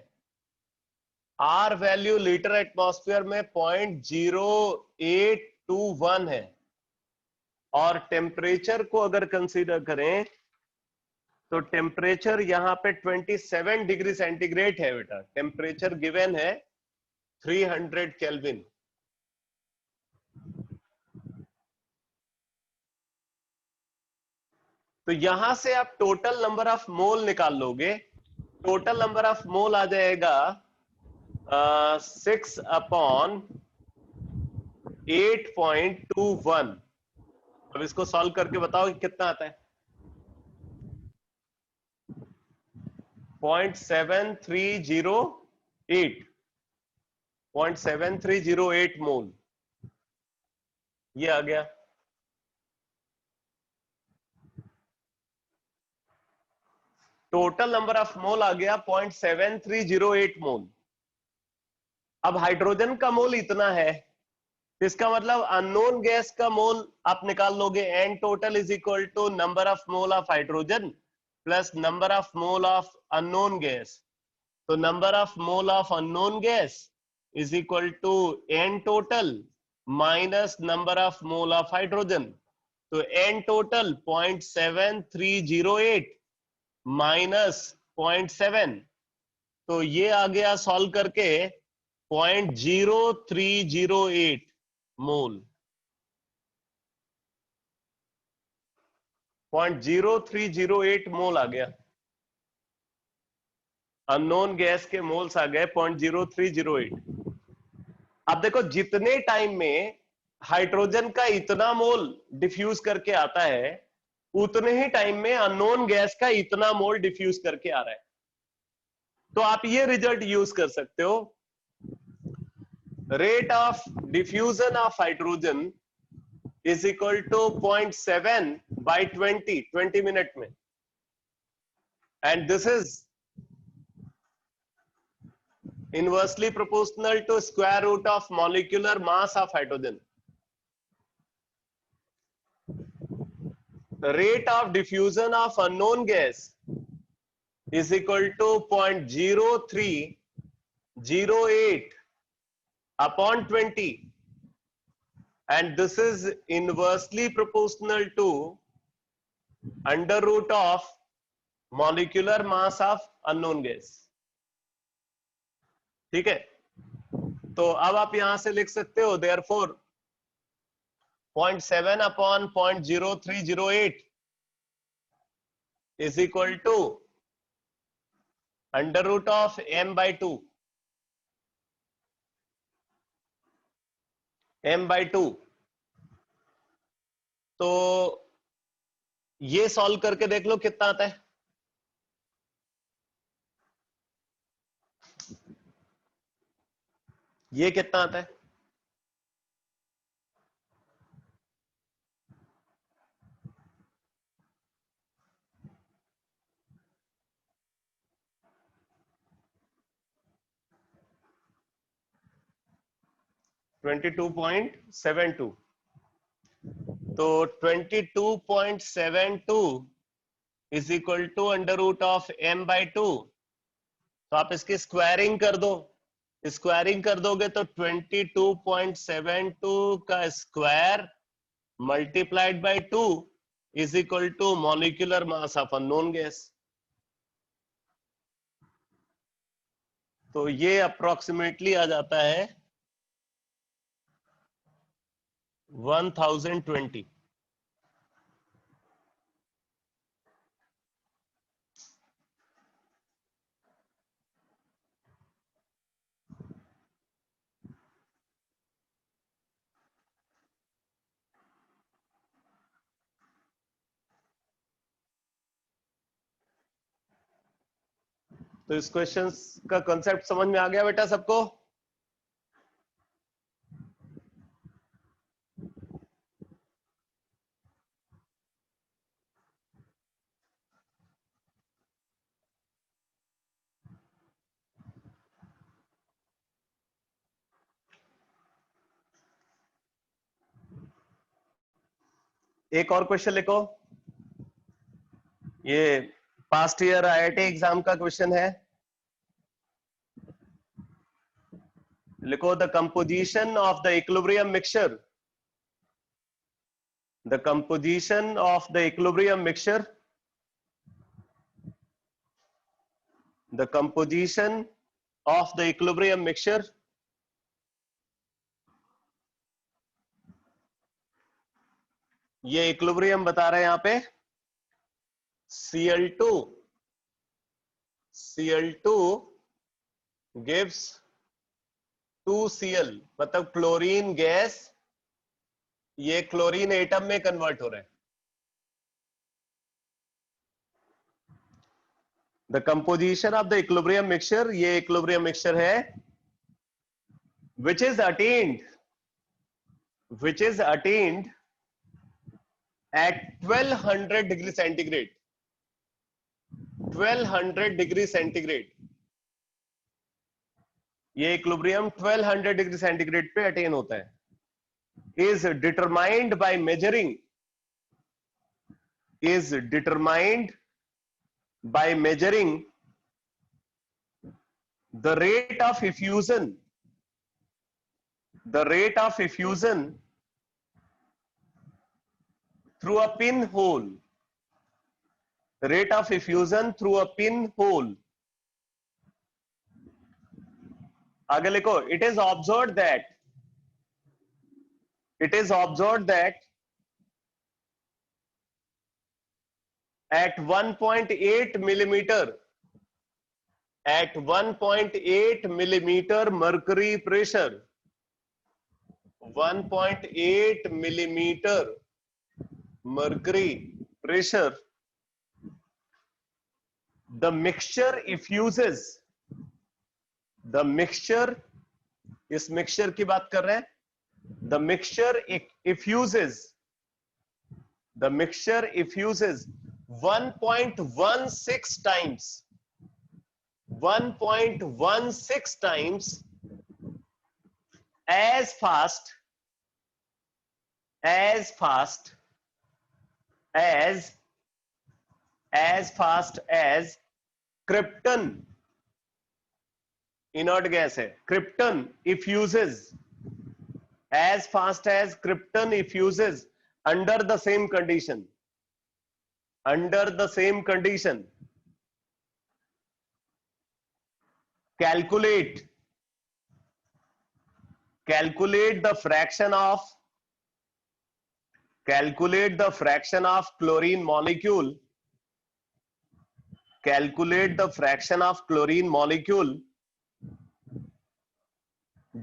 आर वैल्यू लीटर एटमॉस्फेयर में 0.0821 है और टेम्परेचर को अगर कंसीडर करें तो टेम्परेचर यहां पे 27 डिग्री सेंटीग्रेड है बेटा। टेम्परेचर गिवन है 300 केल्विन। तो यहां से आप टोटल नंबर ऑफ मोल निकाल लोगे। टोटल नंबर ऑफ मोल आ जाएगा 6 अपॉन 8.21। अब इसको सॉल्व करके बताओ कि कितना आता है। 0.7308 0.7308 मोल ये आ गया। टोटल नंबर ऑफ मोल आ गया 0.7308 मोल। अब हाइड्रोजन का मोल इतना है, इसका मतलब अननोन गैस का मोल आप निकाल लोगे। N total is equal to number of mole of hydrogen plus number of mole of unknown gas. तो number of mole of unknown gas is equal to n total minus number of mole of hydrogen. तो n total 0.7308 minus 0.7, तो ये आ गया solve करके 0.0308 मोल। 0.0308 मोल आ गया। Unknown gas के moles आ गए 0.0308। अब देखो जितने टाइम में हाइड्रोजन का इतना मोल डिफ्यूज करके आता है उतने ही टाइम में अननोन गैस का इतना मोल डिफ्यूज करके आ रहा है। तो आप ये रिजल्ट यूज कर सकते हो, rate of diffusion of hydrogen is equal to 0.7 by 20 minute में, and this is inversely proportional to square root of molecular mass of hydrogen. The rate of diffusion of unknown gas is equal to 0.0308 upon 20, and this is inversely proportional to under root of molecular mass of unknown gas. ठीक है, तो अब आप यहां से लिख सकते हो therefore 0.7 upon 0.0308 is equal to under root of m by 2, m by 2। तो ये सॉल्व करके देख लो कितना आता है। ये कितना आता है? $22.72। तो 22.72 is equal to under root of m by 2। तो आप इसकी स्क्वायरिंग कर दो। स्क्वायरिंग कर दोगे तो 22.72 का square multiplied by 2 is equal to molecular mass of unknown gas. तो ये अप्रोक्सीमेटली आ जाता है 1020। तो इस क्वेश्चन का कंसेप्ट समझ में आ गया बेटा सबको? एक और क्वेश्चन लिखो, ये पास्ट ईयर आईआईटी एग्जाम का क्वेश्चन है। लिखो the composition of the equilibrium mixture, the composition of the equilibrium mixture, the composition of the equilibrium mixture. ये इक्विलिब्रियम बता रहे हैं यहां पे, Cl2 gives 2Cl, मतलब क्लोरीन गैस ये क्लोरीन एटम में कन्वर्ट हो रहा है। The composition of the equilibrium mixture, ये इक्विलिब्रियम मिक्सचर है which is attained at 1200 degree centigrade, 1200 degree centigrade. ये इक्विलिब्रियम 1200 डिग्री सेंटीग्रेड पे अटेन होता है। is determined by measuring the rate of effusion through a pinhole, आगे लिखो, it is observed that at 1.8 millimeter mercury pressure, 1.8 millimeter mercury pressure, the mixture effuses, इस mixture की बात कर रहे हैं, the mixture effuses 1.16 times as fast as krypton, inert gas है, krypton effuses, as fast as krypton effuses under the same condition. Calculate the fraction of chlorine molecule,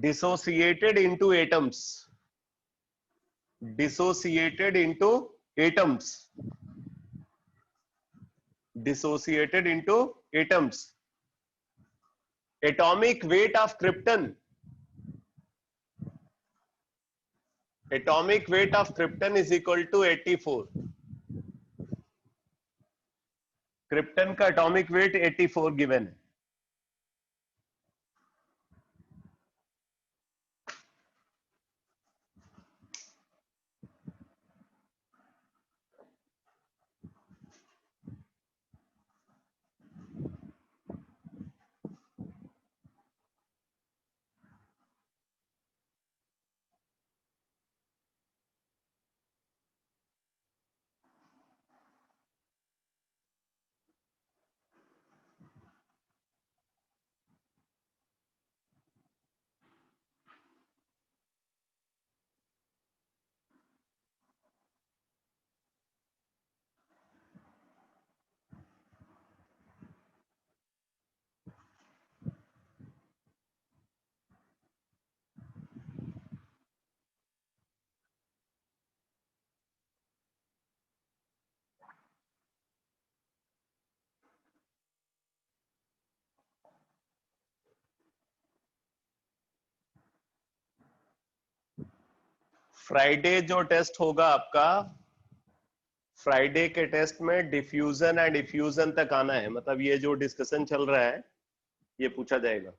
dissociated into atoms, atomic weight of krypton, is equal to 84। Krypton का atomic weight 84 given है। Friday जो test होगा आपका, Friday के test में diffusion and effusion तक आना है, मतलब ये जो डिस्कशन चल रहा है ये पूछा जाएगा।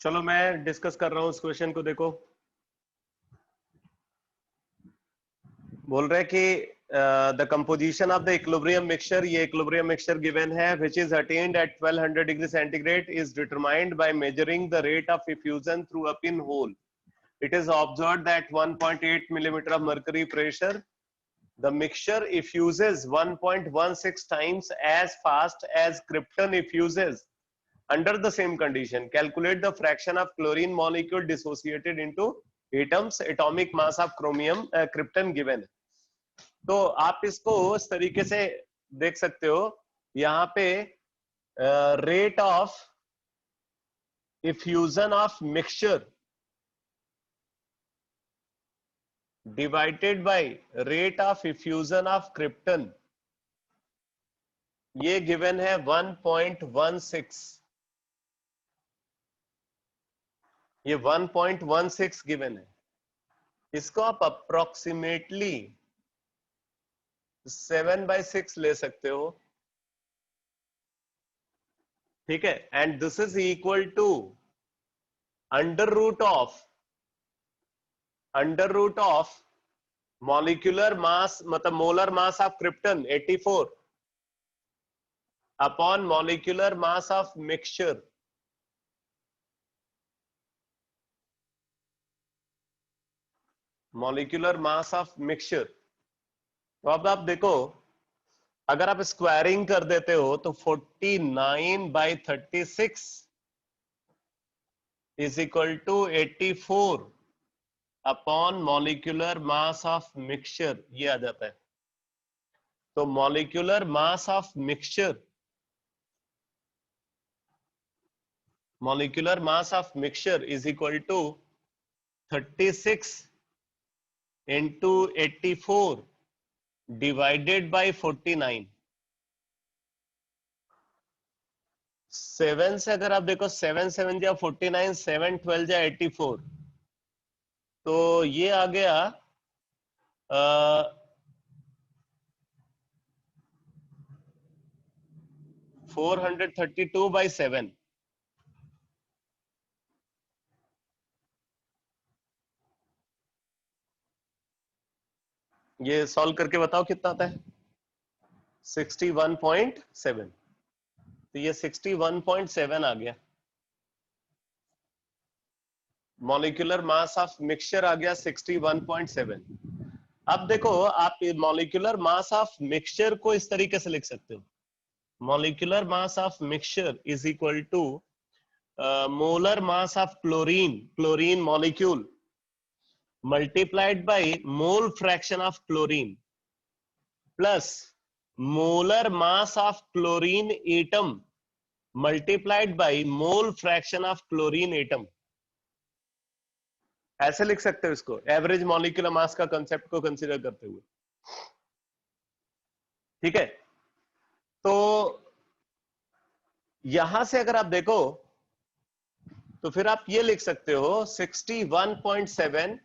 चलो मैं डिस्कस कर रहा हूं इस क्वेश्चन को। देखो बोल रहे कि the composition of the equilibrium mixture, ये इक्विलिब्रियम मिक्सचर गिवन है, which is attained at 1200 degree centigrade, is determined by measuring the rate of effusion through a pin hole. It is observed that 1.8 millimeter of mercury pressure, the mixture effuses 1.16 times as fast as krypton effuses under the same condition. Calculate the fraction of chlorine molecule dissociated into atoms, atomic mass of chromium, krypton given. तो आप इसको इस तरीके से देख सकते हो, यहाँ पे rate of effusion of mixture divided by rate of effusion of krypton, ये गिवन है 1.16. ये 1.16 गिवन है. इसको आप अप्रोक्सीमेटली 7/6 ले सकते हो. ठीक है. And this is equal to under root of molecular mass, मतलब molar mass of krypton 84 upon molecular mass of mixture. Molecular mass of mixture. तो अब आप देखो, अगर आप स्क्वायरिंग कर देते हो तो 49/36 is equal to 84 upon molecular mass of mixture, ये आ जाता है. तो molecular mass of mixture, molecular mass of mixture is equal to 36 into 84 divided by 49. 7 से अगर आप देखो, 7 7 जा 49, 7 12 जा 84, तो ये आ गया 432/7. ये सॉल्व करके बताओ कितना आता है. 61.7. तो ये 61.7 आ गया. मॉलिक्यूलर मास ऑफ मिक्सचर आ गया 61.7. अब देखो, आप मॉलिक्यूलर मास ऑफ मिक्सचर को इस तरीके से लिख सकते हो. Molecular mass of mixture is equal to molar mass of chlorine molecule multiplied by mole fraction of chlorine plus molar mass of chlorine atom multiplied by mole fraction of chlorine atom. ऐसे लिख सकते हो इसको, average molecular mass का concept को consider करते हुए. ठीक है. तो यहां से अगर आप देखो तो फिर आप ये लिख सकते हो 61.7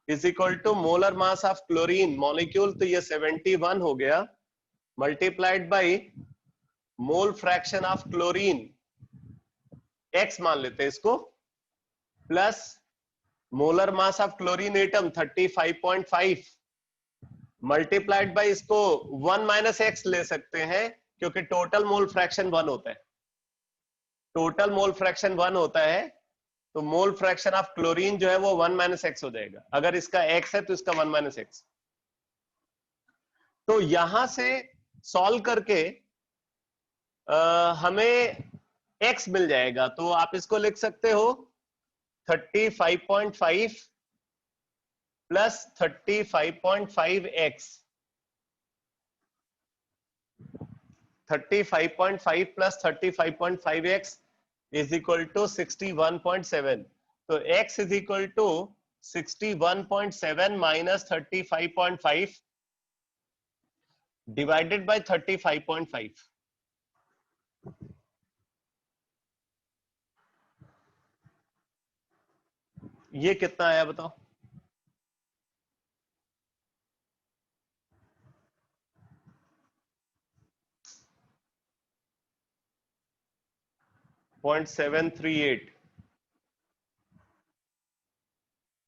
is equal to molar mass of chlorine molecule, तो ये 71 हो गया, multiplied by mole fraction of chlorine, x मान लेते हैं इसको, plus molar mass of chlorine atom 35.5 multiplied by इसको 1 - x ले सकते हैं, क्योंकि टोटल मोल फ्रैक्शन 1 होता है. टोटल मोल फ्रैक्शन 1 होता है, तो मोल फ्रैक्शन ऑफ क्लोरीन जो है वो 1 - x हो जाएगा. अगर इसका x है तो इसका 1 - x. तो यहां से सॉल्व करके हमें x मिल जाएगा. तो आप इसको लिख सकते हो 35.5 plus 35.5x, 35.5 plus 35.5x is equal to 61.7. तो x is equal to 61.7 minus 35.5 divided by 35.5. ये कितना आया बताओ. 0.738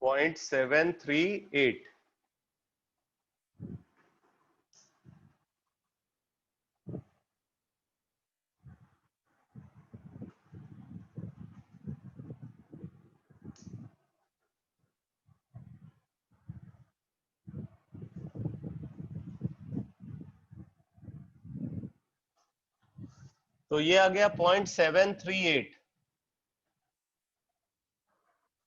0.738 तो ये आ गया 0.738।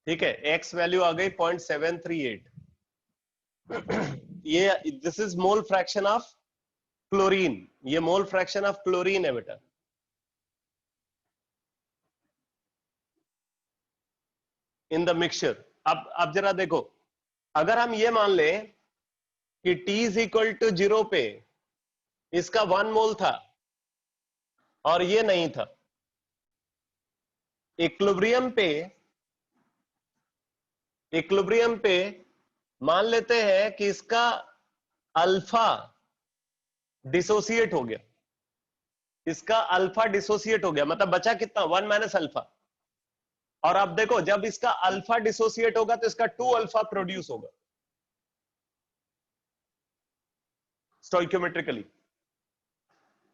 ठीक है, एक्स वैल्यू आ गई 0.738। ये this is mole fraction of chlorine, ये मोल फ्रैक्शन ऑफ क्लोरीन है बेटा। In the mixture. अब जरा देखो, अगर हम ये मान ले कि T इज इक्वल टू 0 पे इसका 1 मोल था और ये नहीं था, इक्विलिब्रियम पे मान लेते हैं कि इसका अल्फा डिसोसिएट हो गया, इसका अल्फा डिसोसिएट हो गया, मतलब बचा कितना, 1 माइनस अल्फा। और अब देखो, जब इसका अल्फा डिसोसिएट होगा तो इसका 2 अल्फा प्रोड्यूस होगा स्टोइकियोमेट्रिकली।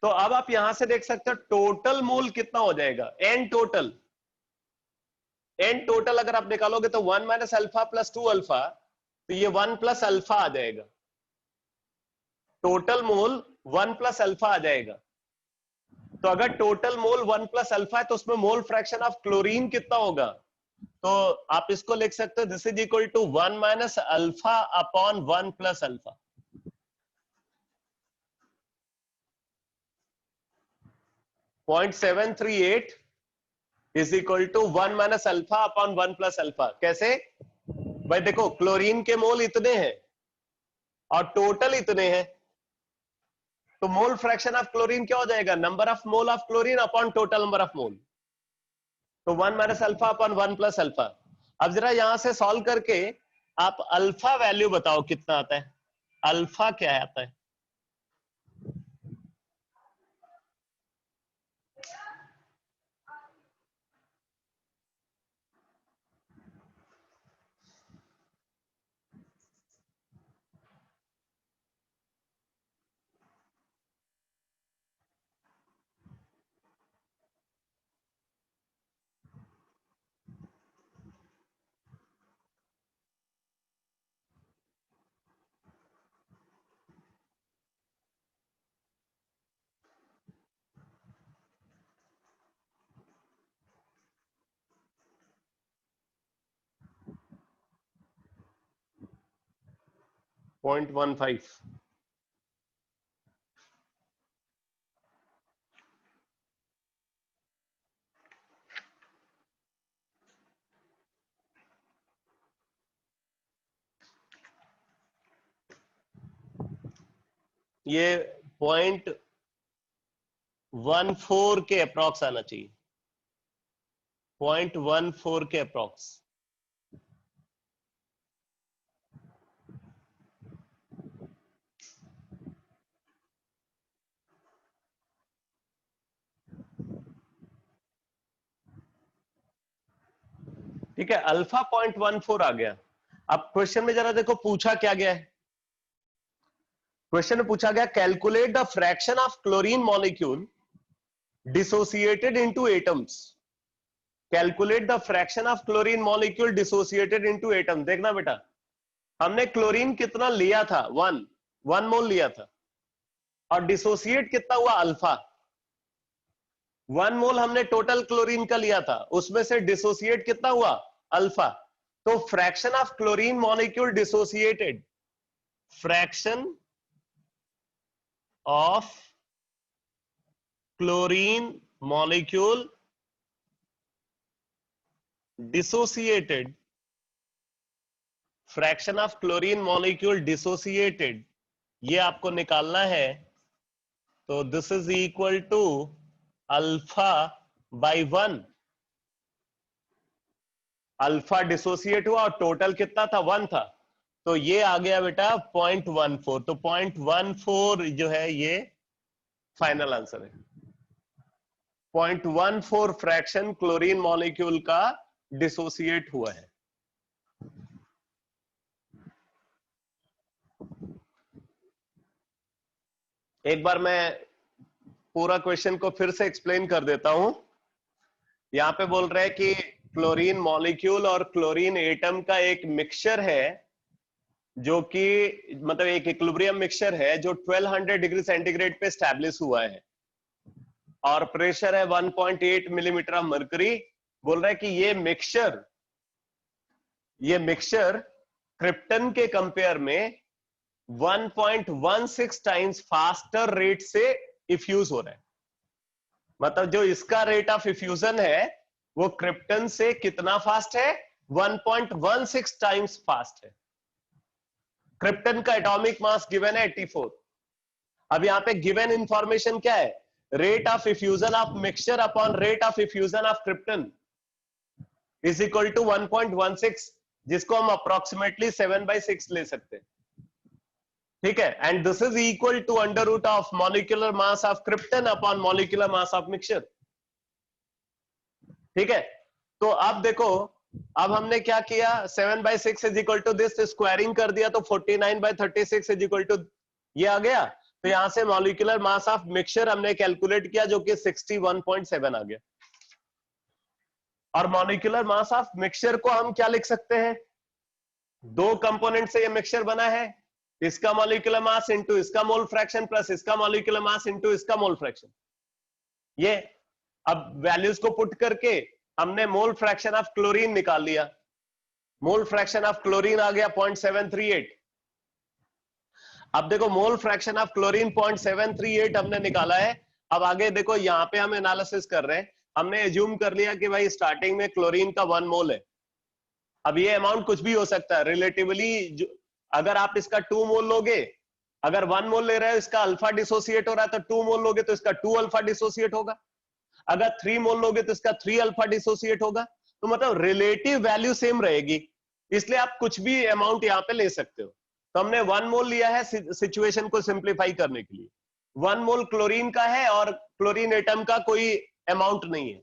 तो अब आप यहां से देख सकते हो टोटल मोल कितना हो जाएगा, एन टोटल। एन टोटल अगर आप निकालोगे तो 1 माइनस अल्फा प्लस 2 अल्फा, तो ये 1 प्लस अल्फा आ जाएगा। टोटल मोल 1 प्लस अल्फा आ जाएगा। तो अगर टोटल मोल 1 प्लस अल्फा है तो उसमें मोल फ्रैक्शन ऑफ क्लोरीन कितना होगा, तो आप इसको लिख सकते हो this is equal to 1 minus alpha upon 1 plus alpha. 0.738 is equal to 1 minus alpha upon 1 plus alpha. कैसे भाई, देखो क्लोरीन के मोल इतने हैं और टोटल इतने हैं, तो मोल फ्रैक्शन ऑफ क्लोरीन क्या हो जाएगा, number of mole of chlorine upon total number of मोल। तो 1 minus alpha upon 1 plus alpha. अब जरा यहां से सॉल्व करके आप अल्फा वैल्यू बताओ कितना आता है, अल्फा क्या आता है। पॉइंट 1.15। ये 0.14 के अप्रॉक्स आना चाहिए, 0.14 के अप्रॉक्स। ठीक है, अल्फा 0.14 आ गया। अब क्वेश्चन में जरा देखो पूछा क्या गया है। क्वेश्चन में पूछा गया calculate the fraction of chlorine molecule dissociated into atoms. Calculate the fraction of chlorine molecule dissociated into atom. देखना बेटा, हमने क्लोरीन कितना लिया था, 1 मोल लिया था, और डिसोसिएट कितना हुआ, अल्फा। 1 मोल हमने टोटल क्लोरीन का लिया था, उसमें से डिसोसिएट कितना हुआ, अल्फा। तो fraction of chlorine molecule dissociated, fraction of chlorine molecule dissociated, fraction of chlorine molecule dissociated, ये आपको निकालना है। तो this is equal to alpha by 1। Alpha dissociate हुआ और टोटल कितना था, 1 था, तो ये आ गया बेटा 0.14। तो 0.14 जो है ये फाइनल आंसर है। 0.14 फ्रैक्शन क्लोरीन मॉलिक्यूल का डिसोसिएट हुआ है। एक बार मैं पूरा क्वेश्चन को फिर से एक्सप्लेन कर देता हूं। यहां पे बोल रहे हैं कि क्लोरीन मॉलिक्यूल और क्लोरीन एटम का एक मिक्सचर है, जो कि मतलब एक इक्विलिब्रियम मिक्सचर है जो 1200 डिग्री सेंटीग्रेड पे स्टैब्लिश हुआ है और प्रेशर है 1.8 मिलीमीटर ऑफ मर्करी। बोल रहा है कि ये मिक्सचर क्रिप्टन के कंपेयर में 1.16 टाइम्स फास्टर रेट से इफ्यूज हो रहा है। मतलब जो इसका रेट ऑफ इफ्यूजन है वो क्रिप्टन से कितना फास्ट है? 1.16 टाइम्स फास्ट है। क्रिप्टन का एटॉमिक मास गिवन है 84। अब यहां पे गिवन इंफॉर्मेशन क्या है? Rate of effusion of mixture upon rate of effusion of krypton is equal to 1.16, जिसको हम अप्रोक्सीमेटली 7/6 ले सकते हैं। ठीक है, and this is equal to under root of molecular mass of krypton upon molecular mass of mixture. ठीक है, तो अब देखो, अब हमने क्या किया, 7/6 is equal to this, squaring कर दिया तो 49/36 इज इक्वल टू ये आ गया। तो यहां से मॉलिक्यूलर मास ऑफ मिक्सचर हमने कैलकुलेट किया जो कि 61.7 आ गया। और मॉलिक्यूलर मास ऑफ मिक्सचर को हम क्या लिख सकते हैं? दो कंपोनेंट से ये मिक्सचर बना है, इसका मॉलिक्यूलर मास इनटू इसका मोल फ्रैक्शन प्लस इसका मॉलिक्यूलर मास इनटू इसका मोल फ्रैक्शन। ये अब वैल्यूज को पुट करके हमने मोल फ्रैक्शन ऑफ क्लोरीन निकाल लिया। मोल फ्रैक्शन ऑफ क्लोरीन आ गया 0.738। अब देखो मोल फ्रैक्शन ऑफ क्लोरीन 0.738 हमने निकाला है। अब आगे देखो, यहां पे हम एनालिसिस कर रहे हैं, हमने एज्यूम कर लिया कि भाई स्टार्टिंग में क्लोरीन का 1 मोल है। अब ये अमाउंट कुछ भी हो सकता है रिलेटिवली। अगर आप इसका 2 मोल लोगे, अगर 1 मोल ले रहे हो, इसका अल्फा डिसोसिएट हो रहा है, तो 2 मोल लोगे तो इसका 2 अल्फा डिसोसिएट होगा। अगर 3 मोल लोगे तो इसका 3 अल्फा डिसोसिएट होगा। तो मतलब रिलेटिव वैल्यू सेम रहेगी, इसलिए आप कुछ भी अमाउंट यहां पे ले सकते हो। तो हमने 1 मोल लिया है सिचुएशन को सिंप्लीफाई करने के लिए। 1 मोल क्लोरीन का है और क्लोरीन एटम का कोई अमाउंट नहीं है।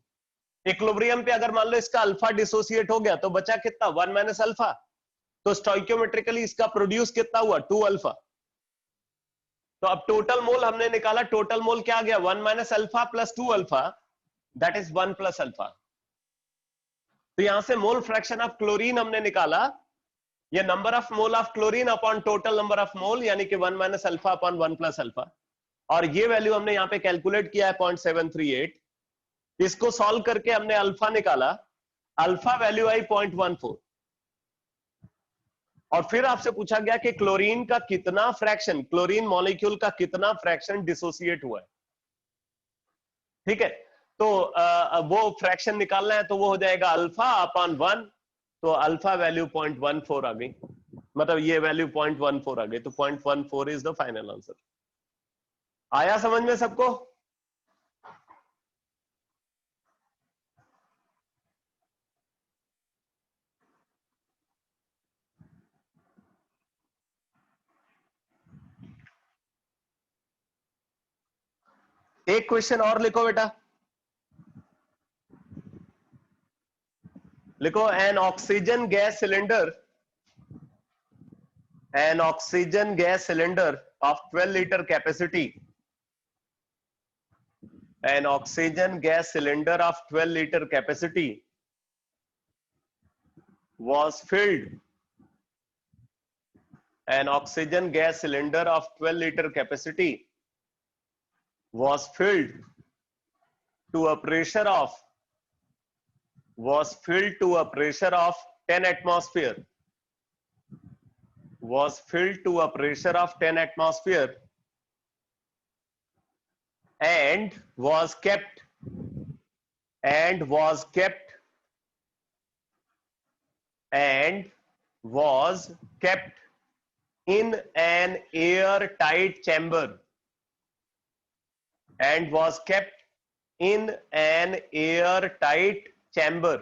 इक्विलिब्रियम पे अगर मान लो इसका अल्फा डिसोसिएट हो गया तो बचा कितना? 1 माइनस अल्फा। तो स्टोइकियोमेट्रिकली इसका प्रोड्यूस कितना हुआ? 2 अल्फा। तो अब टोटल मोल हमने निकाला, टोटल मोल क्या आ गया? 1 minus alpha plus 2 alpha, that is 1 plus alpha. तो यहां से मोल फ्रैक्शन ऑफ क्लोरीन हमने निकाला, ये number of mole of chlorine upon total number of मोल, यानी कि 1 minus alpha upon 1 plus alpha. और ये वैल्यू हमने यहां पे कैलकुलेट किया है 0.738। इसको सॉल्व करके हमने अल्फा निकाला, अल्फा वैल्यू आई 0.14। और फिर आपसे पूछा गया कि क्लोरीन का कितना फ्रैक्शन, क्लोरीन मॉलिक्यूल का कितना फ्रैक्शन डिसोसिएट हुआ है। ठीक है, तो वो फ्रैक्शन निकालना है, तो वो हो जाएगा अल्फा अपॉन 1। तो अल्फा वैल्यू 0.14 आ गई, मतलब ये वैल्यू 0.14 आ गई। तो 0.14 इज द फाइनल आंसर। आया समझ में सबको? एक क्वेश्चन और लिखो बेटा, लिखो N oxygen gas cylinder, an oxygen gas cylinder of 12 liter capacity, an oxygen gas cylinder of 12 liter capacity was filled, an oxygen gas cylinder of 12 liter capacity was filled to a pressure of, was filled to a pressure of 10 atmosphere, was filled to a pressure of 10 atmosphere and was kept, and was kept, and was kept in an airtight chamber, and was kept in an airtight chamber,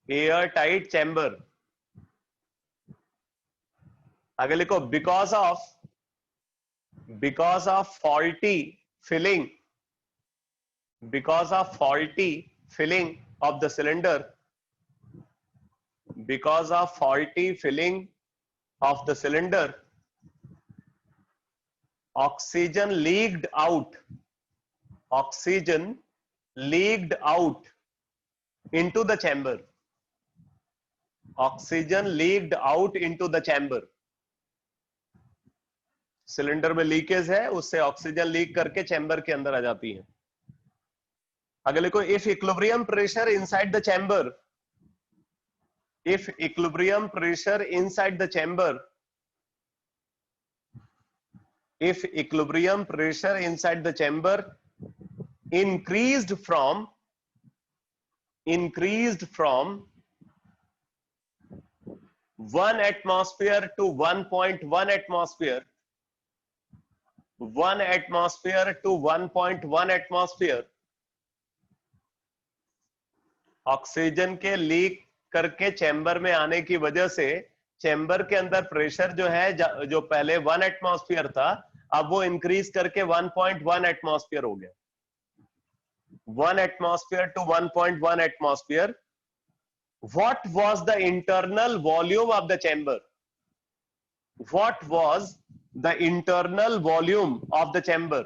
airtight chamber। आगे लिखो, because of faulty filling because of faulty filling of the cylinder, because of faulty filling of the cylinder, oxygen leaked out, oxygen leaked out into the chamber, oxygen leaked out into the chamber. Cylinder में leakage है, उससे oxygen leak करके chamber के अंदर आ जाती है. अगले को, if equilibrium pressure inside the chamber, if equilibrium pressure inside the chamber, if equilibrium pressure inside the chamber increased from 1 atmosphere to 1.1 atmosphere, 1 atmosphere to 1.1 atmosphere, oxygen के लीक करके chamber में आने की वजह से चैम्बर के अंदर प्रेशर जो है, जो पहले 1 एटमॉस्फेयर था, अब वो इंक्रीज करके 1.1 एटमॉस्फेयर हो गया. 1 atmosphere to 1.1 atmosphere. What was the internal volume of the chamber? What was the internal volume of the chamber?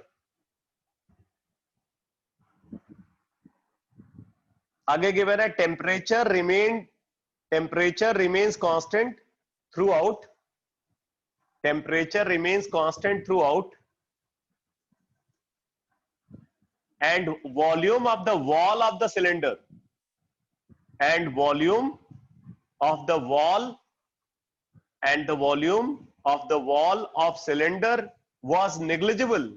आगे गिवन है, temperature remains constant throughout, temperature remains constant throughout, and volume of the wall of the cylinder, and volume of the wall, and the volume of the wall of cylinder was negligible,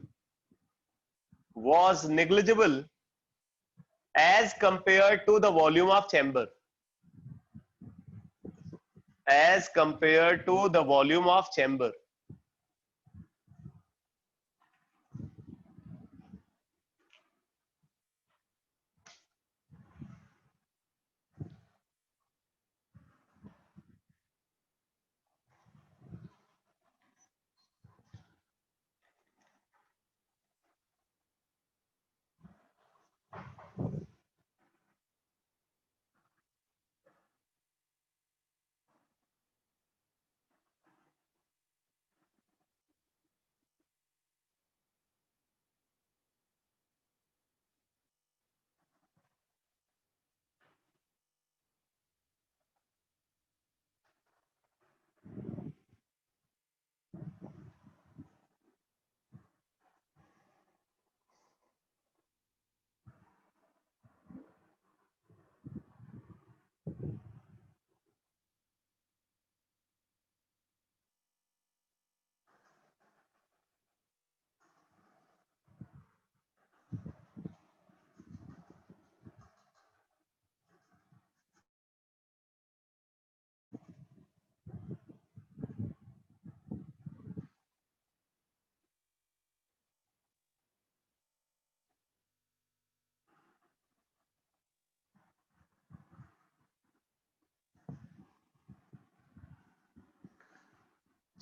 as compared to the volume of chamber, as compared to the volume of chamber.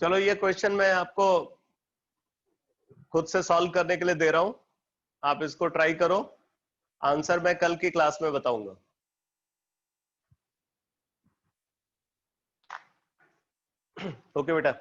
चलो, ये question मैं आपको खुद से solve करने के लिए दे रहा हूं, आप इसको ट्राई करो. आंसर मैं कल की क्लास में बताऊंगा. ओके बेटा.